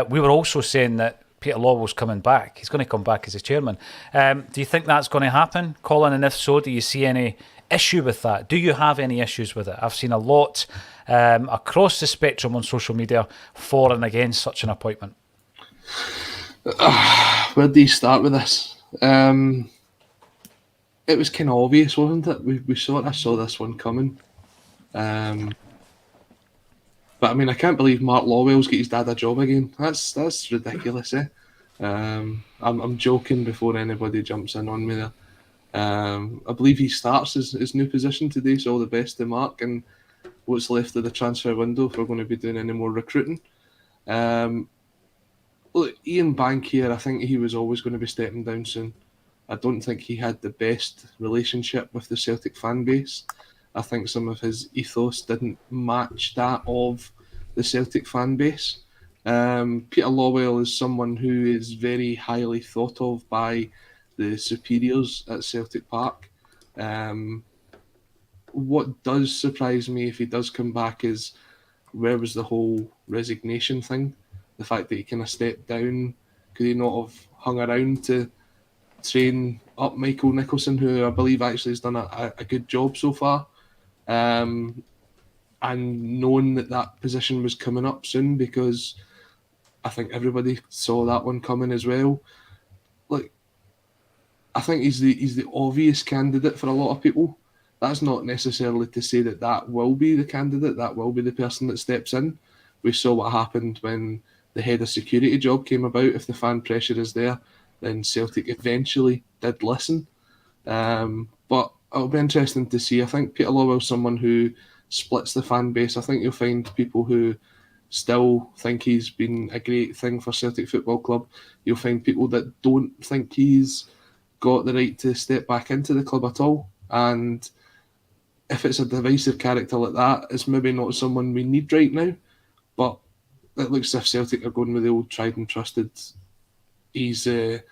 We were also saying that Peter Lawwell's coming back. He's going to come back as a chairman. Do you think that's going to happen, Colin? And if so, do you see any issue with that? Do you have any issues with it? I've seen a lot across the spectrum on social media for and against such an appointment. Where do you start with this? It was kind of obvious, wasn't it? We sort of saw this one coming. But I mean, I can't believe Mark Lawwell's got his dad a job again. That's ridiculous, eh? I'm joking before anybody jumps in on me there. I believe he starts his new position today, so all the best to Mark and what's left of the transfer window if we're going to be doing any more recruiting. Look, Ian Bankier, I think he was always going to be stepping down soon. I don't think he had the best relationship with the Celtic fan base. I think some of his ethos didn't match that of the Celtic fan base. Peter Lawwell is someone who is very highly thought of by the superiors at Celtic Park. What does surprise me if he does come back is, where was the whole resignation thing? The fact that he kind of stepped down. Could he not have hung around to train up Michael Nicholson, who I believe actually has done a good job so far? And knowing that position was coming up soon, because I think everybody saw that one coming as well. Look, I think he's the obvious candidate for a lot of people. that's not necessarily to say that will be the candidate, that will be the person that steps in. We saw what happened when the head of security job came about. If the fan pressure is there, then Celtic eventually did listen. But it'll be interesting to see. I think Peter Lawwell's someone who splits the fan base. I think you'll find people who still think he's been a great thing for Celtic Football Club. You'll find people that don't think he's got the right to step back into the club at all. And if it's a divisive character like that, it's maybe not someone we need right now. But it looks as if Celtic are going with the old tried and trusted. He's a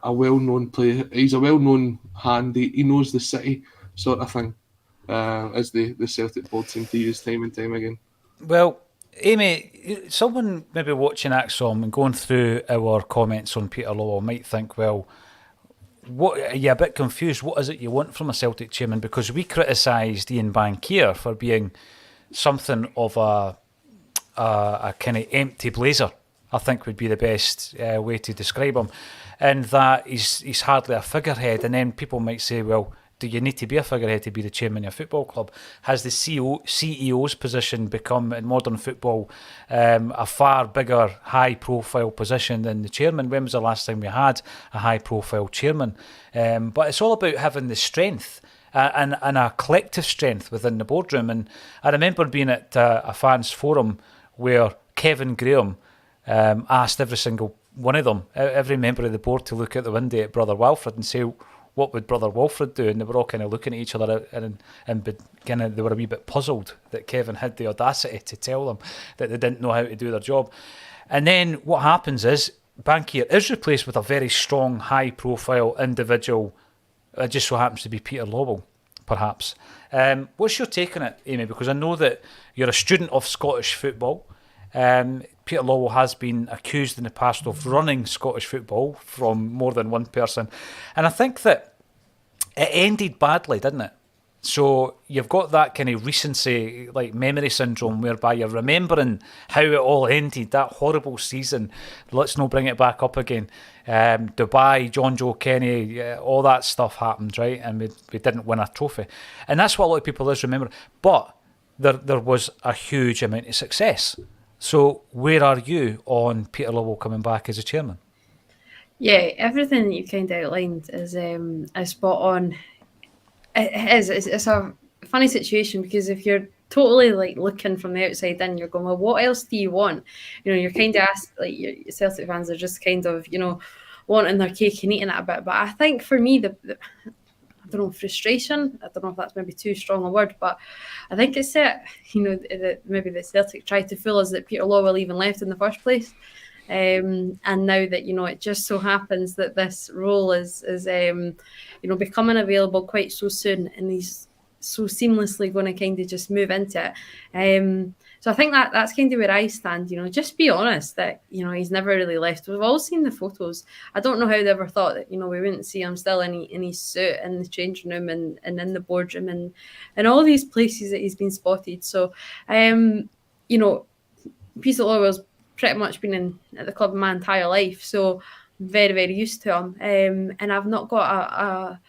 well-known player. He's a well-known hand. He knows the city, sort of thing, as the Celtic board seem to use time and time again. Well, Amy, someone maybe watching Acsom and going through our comments on Peter Lawwell might think, well, what, are you a bit confused? What is it you want from a Celtic chairman? Because we criticised Ian Bankier for being something of a kind of empty blazer, I think would be the best way to describe him. And that he's hardly a figurehead. And then people might say, well, do you need to be a figurehead to be the chairman of a football club? Has the CEO's position become, in modern football, a far bigger, high-profile position than the chairman? When was the last time we had a high-profile chairman? But it's all about having the strength and a collective strength within the boardroom. And I remember being at a fans forum where Kevin Graham asked every single one of them, every member of the board, to look out the window at Brother Walfred and say, what would Brother Walfred do? And they were all kind of looking at each other and kind of, they were a wee bit puzzled that Kevin had the audacity to tell them that they didn't know how to do their job. And then what happens is Bankier is replaced with a very strong, high-profile individual. It just so happens to be Peter Lawwell, perhaps. What's your take on it, Amy? Because I know that you're a student of Scottish football. Peter Lawwell has been accused in the past of running Scottish football from more than one person. And I think that it ended badly, didn't it? So you've got that kind of recency, like memory syndrome, whereby you're remembering how it all ended, that horrible season. Let's not bring it back up again. Dubai, John Joe Kenny, all that stuff happened, right? And we didn't win a trophy. And that's what a lot of people is remembering. But there was a huge amount of success. So where are you on Peter Lawwell coming back as a chairman? Yeah, everything that you kind of outlined is spot on. It's a funny situation because if you're totally like looking from the outside in, you're going, well, what else do you want? You know, you're kind of asked, like, your Celtic fans are just kind of, you know, wanting their cake and eating it a bit. But I think for me, I don't know, frustration, I don't know if that's maybe too strong a word, but I think it's it, you know, that maybe the Celtic tried to fool us that Peter Lawwell even left in the first place. And now that, you know, it just so happens that this role is you know, becoming available quite so soon, and he's so seamlessly going to kind of just move into it. So I think that's kind of where I stand, you know, just be honest that, you know, he's never really left. We've all seen the photos. I don't know how they ever thought that, you know, we wouldn't see him still in his suit in the changing room and in the boardroom and all these places that he's been spotted. So, you know, Peter Lawwell's pretty much been at the club my entire life, so I'm very, very used to him. And I've not got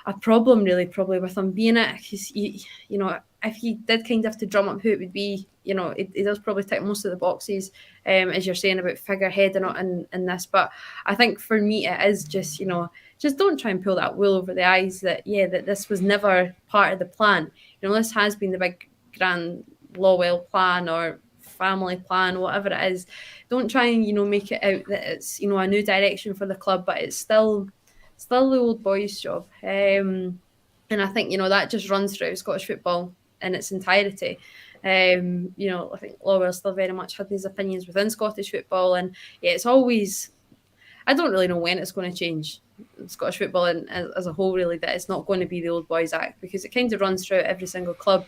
a problem really probably with him being it, because you know, if he did kind of have to drum up who it would be, you know, he does probably tick most of the boxes, as you're saying about figurehead and this. But I think for me it is just, you know, just don't try and pull that wool over the eyes that this was never part of the plan. You know, this has been the big grand Lawwell plan or family plan, whatever it is. Don't try and, you know, make it out that it's, you know, a new direction for the club, but it's still the old boys' job. And I think, you know, that just runs through Scottish football in its entirety. You know, I think Lawwell still very much had these opinions within Scottish football, and yeah, it's always, I don't really know when it's going to change Scottish football and as a whole, really, that it's not going to be the old boys act, because it kind of runs through every single club,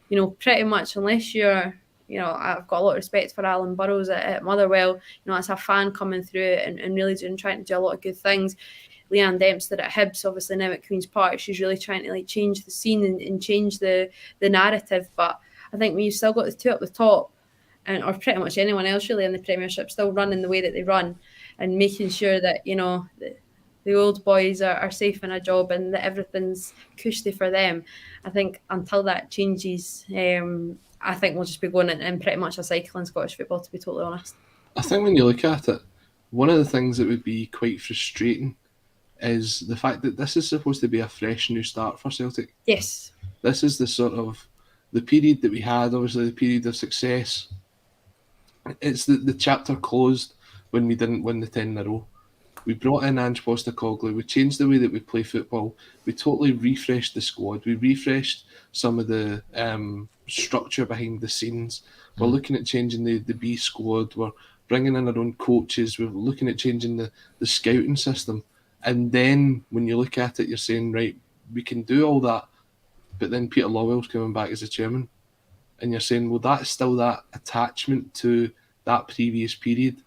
you know, pretty much, unless you're, you know, I've got a lot of respect for Alan Burrows at Motherwell. You know, as a fan coming through it and really trying to do a lot of good things. Leanne Dempster at Hibs, obviously now at Queen's Park, she's really trying to like change the scene and change the narrative. But I think when you've still got the two up the top, and or pretty much anyone else really in the Premiership still running the way that they run, and making sure that, you know, the old boys are safe in a job and that everything's cushy for them. I think until that changes, I think we'll just be going in pretty much a cycle in Scottish football, to be totally honest. I think when you look at it, one of the things that would be quite frustrating is the fact that this is supposed to be a fresh new start for Celtic. Yes. This is the period that we had, obviously the period of success. It's the chapter closed when we didn't win the 10 in a row. We brought in Ange Postecoglou. We changed the way that we play football. We totally refreshed the squad. We refreshed some of the structure behind the scenes. We're looking at changing the B squad. We're bringing in our own coaches. We're looking at changing the scouting system. And then when you look at it, you're saying, right, we can do all that, but then Peter Lawwell's coming back as the chairman. And you're saying, well, that's still that attachment to that previous period.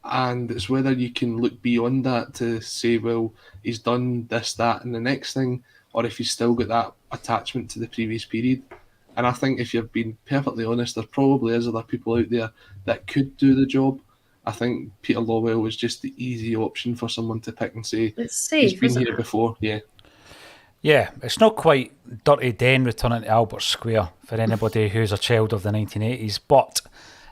And it's whether you can look beyond that to say, well, he's done this, that, and the next thing, or if he's still got that attachment to the previous period. And I think if you're being perfectly honest, there probably is other people out there that could do the job. I think Peter Lawwell was just the easy option for someone to pick and say, it's safe, he's been here before, yeah. Yeah, it's not quite Dirty Den returning to Albert Square for anybody who's a child of the 1980s, but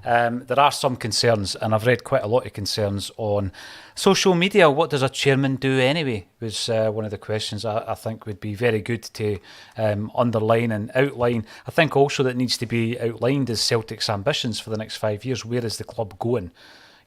there are some concerns, and I've read quite a lot of concerns on social media. What does a chairman do anyway, was one of the questions I think would be very good to underline and outline. I think also that needs to be outlined is Celtic's ambitions for the next 5 years. Where is the club going?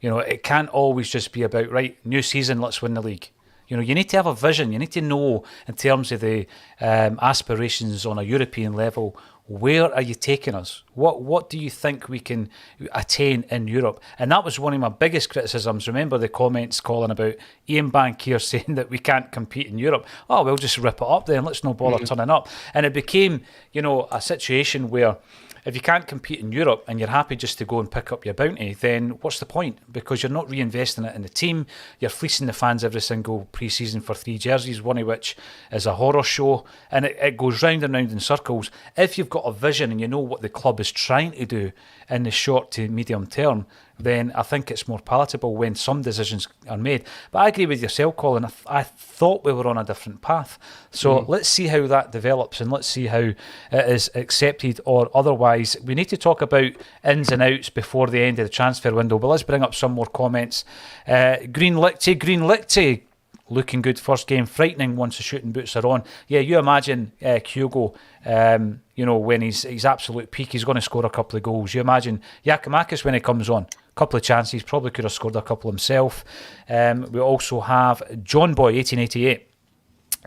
You know, it can't always just be about, right, new season, let's win the league. You know, you need to have a vision. You need to know, in terms of the aspirations on a European level, where are you taking us? What do you think we can attain in Europe? And that was one of my biggest criticisms. Remember the comments calling about Ian Bankier saying that we can't compete in Europe. Oh, we'll just rip it up then. Let's no bother turning up. And it became, you know, a situation where if you can't compete in Europe and you're happy just to go and pick up your bounty, then what's the point? Because you're not reinvesting it in the team. You're fleecing the fans every single pre-season for 3 jerseys, one of which is a horror show. And it goes round and round in circles. If you've got a vision and you know what the club is trying to do in the short to medium term, then I think it's more palatable when some decisions are made. But I agree with yourself, Colin. I thought we were on a different path. So let's see how that develops and let's see how it is accepted or otherwise. We need to talk about ins and outs before the end of the transfer window, but let's bring up some more comments. Green Lichty. Looking good first game, frightening once the shooting boots are on. Yeah, you imagine Kyogo, you know, when he's absolute peak, he's going to score a couple of goals. You imagine Giakoumakis when he comes on, couple of chances, probably could have scored a couple himself. We also have John Boy, 1888.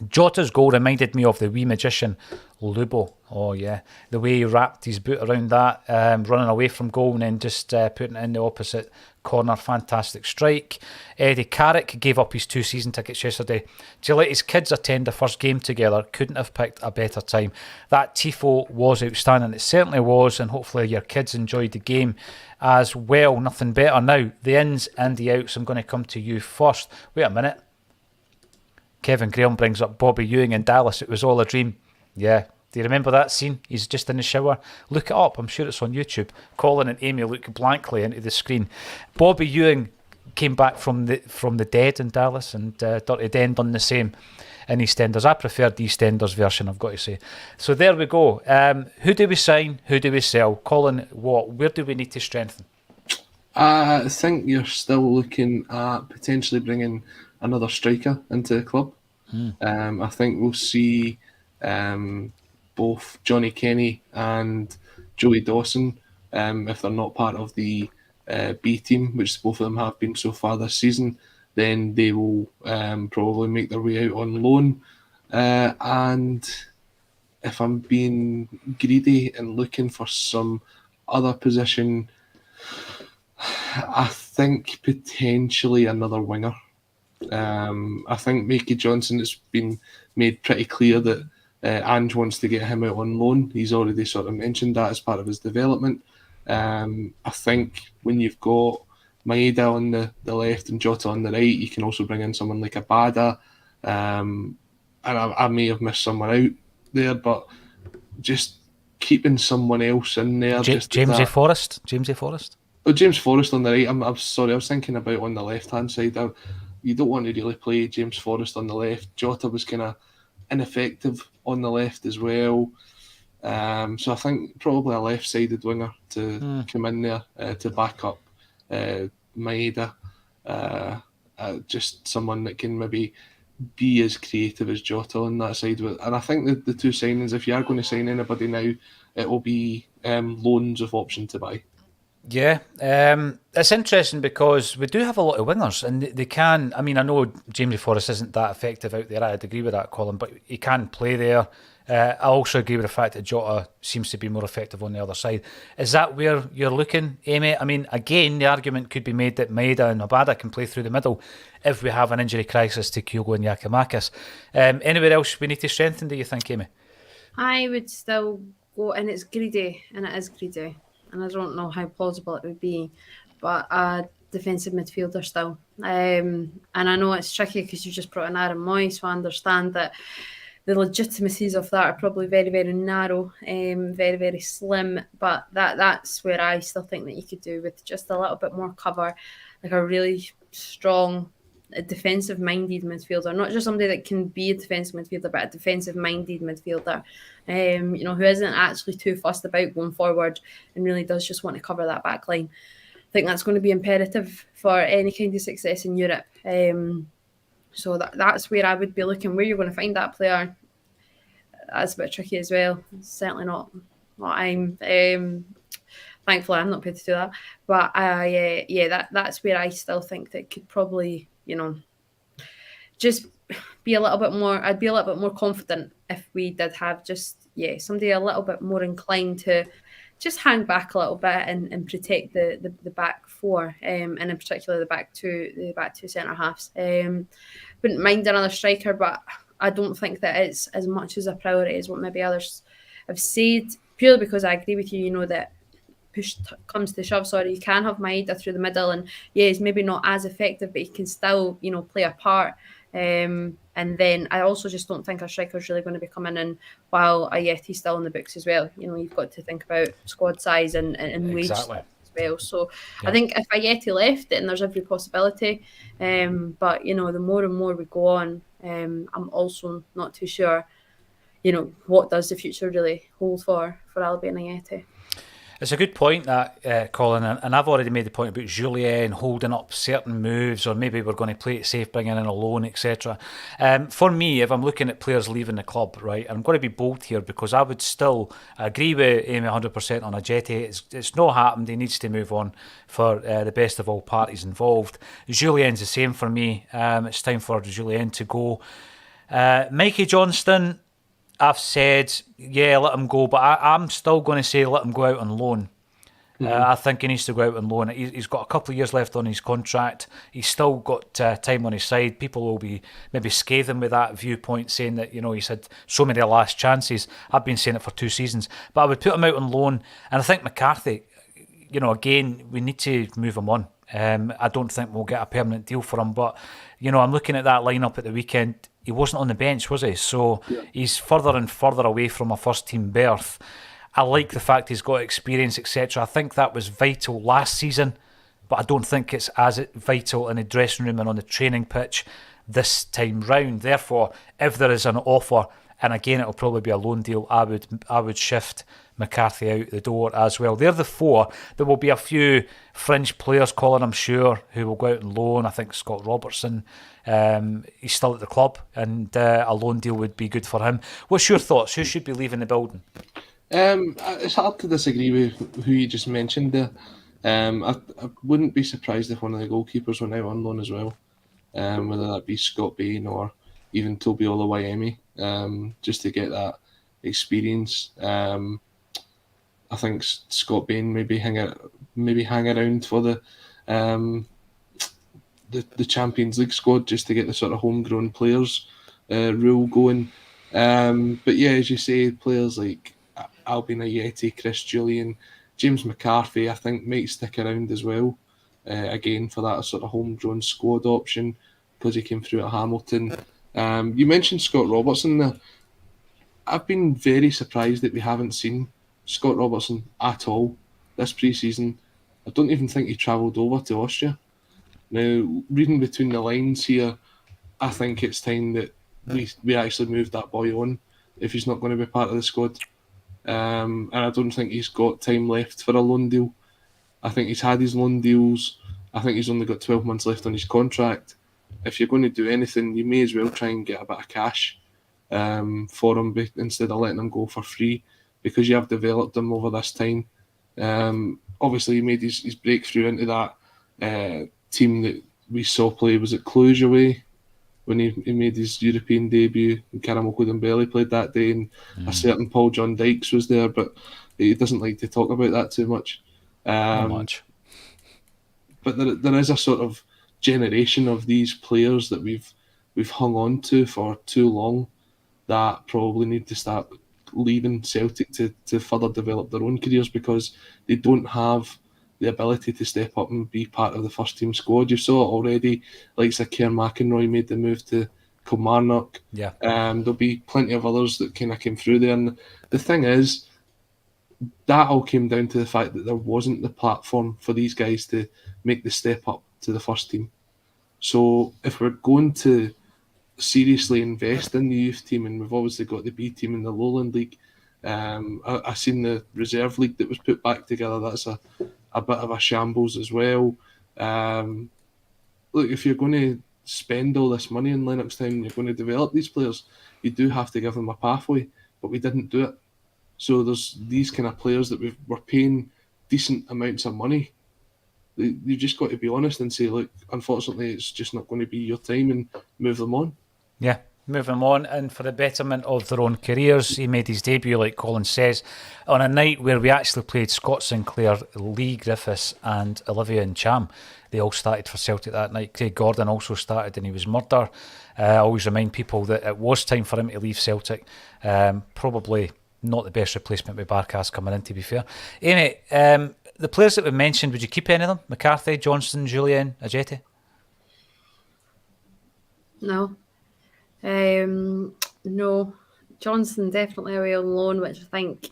Jota's goal reminded me of the wee magician Lubo. Oh yeah, the way he wrapped his boot around that, running away from goal and then just putting it in the opposite corner. Fantastic strike. Eddie Carrick gave up his 2 season tickets yesterday to let his kids attend the first game together. Couldn't have picked a better time. That tifo was outstanding. It certainly was, and hopefully your kids enjoyed the game as well. Nothing better. Now, the ins and the outs. I'm going to come to you first. Wait a minute. Kevin Graham brings up Bobby Ewing in Dallas. It was all a dream. Yeah. Do you remember that scene? He's just in the shower. Look it up. I'm sure it's on YouTube. Colin and Amy look blankly into the screen. Bobby Ewing came back from the dead in Dallas, and Dirty Den done the same in EastEnders. I preferred the EastEnders version, I've got to say. So there we go. Who do we sign? Who do we sell? Colin, where do we need to strengthen? I think you're still looking at potentially bringing another striker into the club. I think we'll see both Johnny Kenny and Joey Dawson, if they're not part of the B team, which both of them have been so far this season, then they will probably make their way out on loan. And if I'm being greedy and looking for some other position, I think potentially another winger. I think Mickey Johnson, it's been made pretty clear that Ange wants to get him out on loan. He's already sort of mentioned that as part of his development. I think when you've got Maeda on the left and Jota on the right, you can also bring in someone like Abada. And I may have missed someone out there, but just keeping someone else in there. Jamesy Forrest. Oh, James Forrest on the right. I'm sorry, I was thinking about on the left-hand side. you don't want to really play James Forrest on the left. Jota was kind of ineffective on the left as well. So I think probably a left-sided winger to come in there to back up Maeda. Just someone that can maybe be as creative as Jota on that side. And I think the two signings, if you are going to sign anybody now, it will be loans with option to buy. Yeah, it's interesting because we do have a lot of wingers, and they can. I mean, I know Jamie Forrest isn't that effective out there. I'd agree with that, Colin, but he can play there. I also agree with the fact that Jota seems to be more effective on the other side. Is that where you're looking, Amy? I mean, again, the argument could be made that Maeda and Abada can play through the middle if we have an injury crisis to Kyogo and Giakoumakis. Anywhere else we need to strengthen, do you think, Amy? I would still go, and it's greedy, and it is greedy, and I don't know how plausible it would be, but a defensive midfielder still. And I know it's tricky because you just brought in Aaron Moy, so I understand that the legitimacies of that are probably very, very narrow, very, very slim. But that's where I still think that you could do with just a little bit more cover, like a really strong defensive-minded midfielder, not just somebody that can be a defensive midfielder, but a defensive-minded midfielder, who isn't actually too fussed about going forward and really does just want to cover that back line. I think that's going to be imperative for any kind of success in Europe. So that's where I would be looking. Where you're going to find that player, that's a bit tricky as well. It's certainly not what I'm. Thankfully, I'm not paid to do that. But that's where I still think that could probably, just be a little bit more. I'd be a little bit more confident if we did have somebody a little bit more inclined to just hang back a little bit and protect the back four, and in particular the back two centre halves. Wouldn't mind another striker, but I don't think that it's as much as a priority as what maybe others have said. Purely because I agree with you, that push comes to shove. You can have Maeda through the middle, and he's maybe not as effective, but he can still play a part. And then I also just don't think a striker's really going to be coming in while Ayeti's still in the books as well. You've got to think about squad size and wage as well. So yeah. I think if Ayeti left, then there's every possibility. But the more and more we go on, I'm also not too sure, what does the future really hold for Albi and Ayeti. It's a good point, that, Colin, and I've already made the point about Julien holding up certain moves, or maybe we're going to play it safe, bringing in a loan, etc. For me, if I'm looking at players leaving the club, right, I'm going to be bold here because I would still agree with Amy 100% on Ajeti. It's not happened. He needs to move on for the best of all parties involved. Julien's the same for me. It's time for Julien to go. Mikey Johnston, I've said, let him go, but I'm still going to say let him go out on loan. I think he needs to go out on loan. He's got a couple of years left on his contract. He's still got time on his side. People will be maybe scathing with that viewpoint, saying that he's had so many last chances. I've been saying it for 2 seasons, but I would put him out on loan. And I think McCarthy, again, we need to move him on. I don't think we'll get a permanent deal for him, but I'm looking at that lineup at the weekend. He wasn't on the bench, was he? So he's further and further away from a first-team berth. I like the fact he's got experience, etc. I think that was vital last season, but I don't think it's as vital in the dressing room and on the training pitch this time round. Therefore, if there is an offer, and again, it'll probably be a loan deal, I would shift McCarthy out the door as well. They're the 4. There will be a few fringe players, Colin, I'm sure, who will go out on loan. I think Scott Robertson, he's still at the club, and a loan deal would be good for him. What's your thoughts? Who should be leaving the building? It's hard to disagree with who you just mentioned there. I wouldn't be surprised if one of the goalkeepers went out on loan as well, whether that be Scott Bain or even Toby Oluwayemi, just to get that experience. I think Scott Bain maybe hang around for the Champions League squad just to get the sort of homegrown players rule going. But yeah, as you say, players like Albi Ayeti, Chris Julian, James McCarthy, I think might stick around as well. Again, for that sort of homegrown squad option because he came through at Hamilton. You mentioned Scott Robertson there. I've been very surprised that we haven't seen Scott Robertson at all this pre-season. I don't even think he travelled over to Austria. Now, reading between the lines here, I think it's time that we actually move that boy on if he's not going to be part of the squad. And I don't think he's got time left for a loan deal. I think he's had his loan deals. I think he's only got 12 months left on his contract. If you're going to do anything, you may as well try and get a bit of cash for him instead of letting him go for free, because you have developed him over this time. Obviously, he made his breakthrough into that team that we saw play. Was it Cluj away when he made his European debut? And Karamoko Dembele played that day, and a certain Paul John Dykes was there, but he doesn't like to talk about that too much. Not much. But there is a sort of generation of these players that we've hung on to for too long that probably need to start leaving Celtic to further develop their own careers, because they don't have the ability to step up and be part of the first team squad. You saw it already, like Keir McInroy made the move to Kilmarnock. Yeah. There'll be plenty of others that kind of came through there. And the thing is, that all came down to the fact that there wasn't the platform for these guys to make the step up to the first team. So if we're going to seriously invest in the youth team, and we've obviously got the B team in the Lowland League, I seen the reserve league that was put back together. That's a bit of a shambles as well. Look, if you're going to spend all this money in Lennox Town and you're going to develop these players, you do have to give them a pathway, but we didn't do it. So there's these kind of players that we're paying decent amounts of money. You've just got to be honest and say, look, unfortunately, it's just not going to be your time, and move them on. Yeah, move them on, and for the betterment of their own careers. He made his debut, like Colin says, on a night where we actually played Scott Sinclair, Lee Griffiths and Olivia Ncham. They all started for Celtic that night. Craig Gordon also started, and he was murder. I always remind people that it was time for him to leave Celtic. Probably not the best replacement with Barkas coming in, to be fair. Amy, the players that we mentioned, would you keep any of them? McCarthy, Johnston, Jullien, Ajeti? No. No. Johnston definitely away on loan, which I think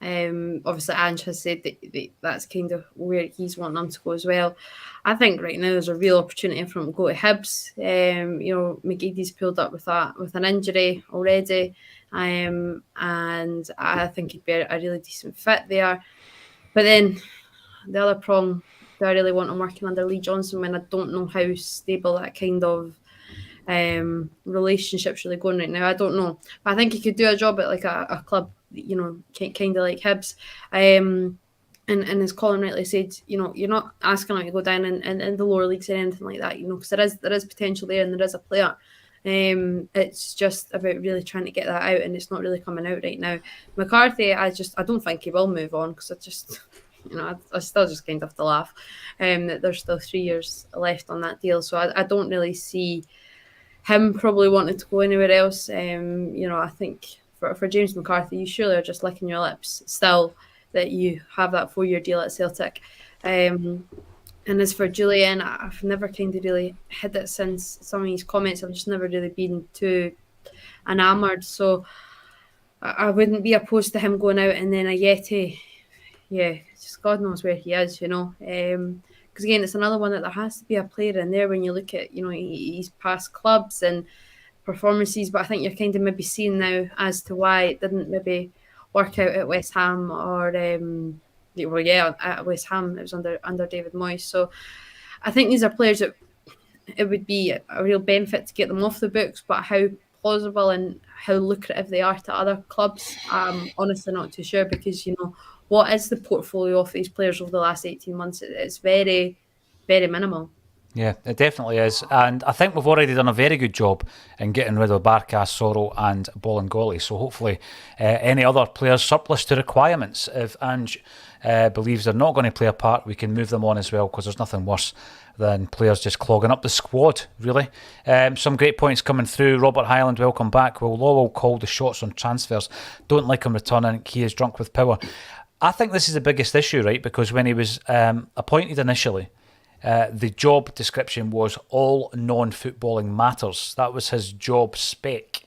obviously Ange has said that that's kind of where he's wanting him to go as well. I think right now there's a real opportunity for him to go to Hibs. McGeady's pulled up with an injury already, and I think he'd be a really decent fit there. But then the other prong, do I really want him working under Lee Johnson when I don't know how stable that kind of relationship's really going right now? I don't know. But I think he could do a job at like a club, kind of like Hibs. And as Colin rightly said, you're not asking him to go down in the lower leagues or anything like that, because there is potential there and there is a player. It's just about really trying to get that out, and it's not really coming out right now. McCarthy, I don't think he will move on, because I still just kind of have to laugh that there's still 3 years left on that deal. So I don't really see him probably wanting to go anywhere else. I think for James McCarthy, you surely are just licking your lips still that you have that 4-year deal at Celtic. And as for Jullien, I've never kind of really had it since some of his comments. I've just never really been too enamoured. So I wouldn't be opposed to him going out. And then Ajeti, just God knows where he is, Because again, it's another one that there has to be a player in there when you look at, his past clubs and performances. But I think you're kind of maybe seeing now as to why it didn't maybe work out at West Ham or... at West Ham, it was under David Moyes. So I think these are players that it would be a real benefit to get them off the books, but how plausible and how lucrative they are to other clubs, I'm honestly not too sure, because, what is the portfolio of these players over the last 18 months? It's very, very minimal. Yeah, it definitely is. And I think we've already done a very good job in getting rid of Barkas, Soro and Bolingoli. So hopefully any other players surplus to requirements, if Ange believes they're not going to play a part, we can move them on as well, because there's nothing worse than players just clogging up the squad, really. Some great points coming through. Robert Highland, welcome back. Will Lawwell call the shots on transfers? Don't like him returning. He is drunk with power. I think this is the biggest issue, right? Because when he was appointed initially, the job description was all non-footballing matters. That was his job spec.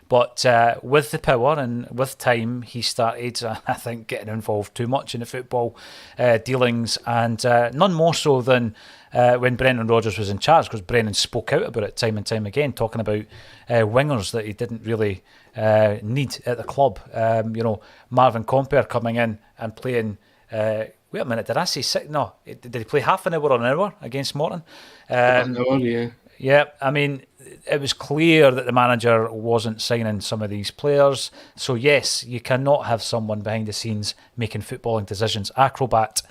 But with the power and with time, he started, I think, getting involved too much in the football dealings, and none more so than when Brendan Rodgers was in charge, because Brendan spoke out about it time and time again, talking about wingers that he didn't really need at the club. Marvin Compere coming in and playing... wait a minute, did I say six? No, did he play half an hour or an hour against Morton? An hour, yeah. Yeah, I mean, it was clear that the manager wasn't signing some of these players. So yes, you cannot have someone behind the scenes making footballing decisions. Acrobat.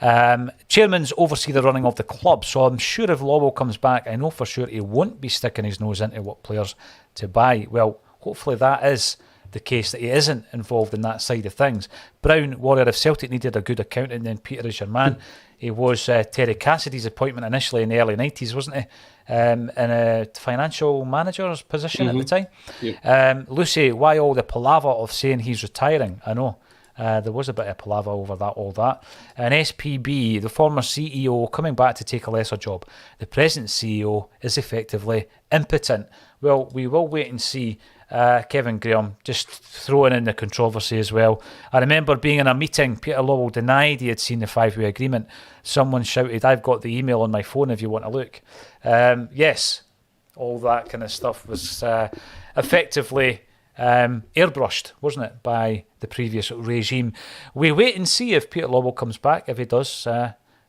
Chairmans oversee the running of the club, so I'm sure if Lawwell comes back, I know for sure he won't be sticking his nose into what players to buy. Well, hopefully that is the case, that he isn't involved in that side of things. Brown, Warrior, if Celtic needed a good accountant, then Peter is your man. He was Terry Cassidy's appointment initially in the early 90s, wasn't he? In a financial manager's position at the time. Yep. Lucy, why all the palaver of saying he's retiring? I know. There was a bit of palaver over all that. And SPB, the former CEO, coming back to take a lesser job. The present CEO is effectively impotent. Well, we will wait and see. Kevin Graham just throwing in the controversy as well. I remember being in a meeting, Peter Lawwell denied he had seen the 5-way agreement. Someone shouted, I've got the email on my phone if you want to look. Yes, all that kind of stuff was effectively airbrushed, wasn't it, by the previous regime. We wait and see if Peter Lawwell comes back. If he does,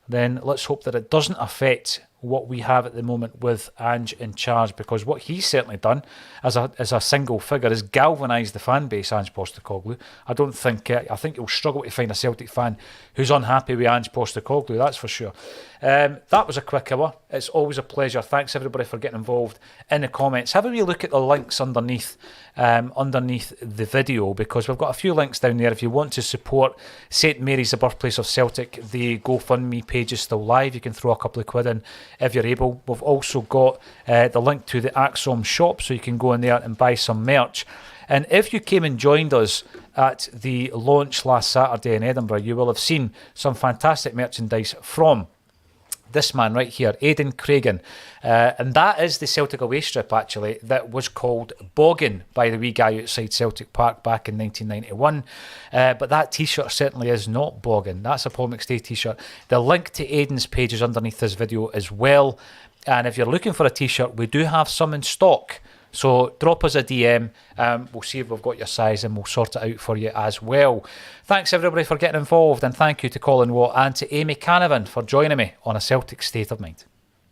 then let's hope that it doesn't affect what we have at the moment with Ange in charge, because what he's certainly done as a single figure is galvanised the fan base, Ange Postecoglou. I think you'll struggle to find a Celtic fan who's unhappy with Ange Postecoglou, that's for sure. That was a quick hour. It's always a pleasure. Thanks everybody for getting involved in the comments. Have a wee look at the links underneath the video, because we've got a few links down there if you want to support St Mary's, the birthplace of Celtic. The GoFundMe page is still live. You can throw a couple of quid in if you're able. We've also got the link to the Acsom shop, so you can go in there and buy some merch. And if you came and joined us at the launch last Saturday in Edinburgh, you will have seen some fantastic merchandise from this man right here, Aidan Cragen. And that is the Celtic away strip, actually, that was called Boggin by the wee guy outside Celtic Park back in 1991. But that T-shirt certainly is not Boggin. That's a Paul McStay T-shirt. The link to Aidan's page is underneath this video as well. And if you're looking for a T-shirt, we do have some in stock. So drop us a DM, we'll see if we've got your size and we'll sort it out for you as well. Thanks everybody for getting involved, and thank you to Colin Watt and to Amy Canavan for joining me on A Celtic State of Mind.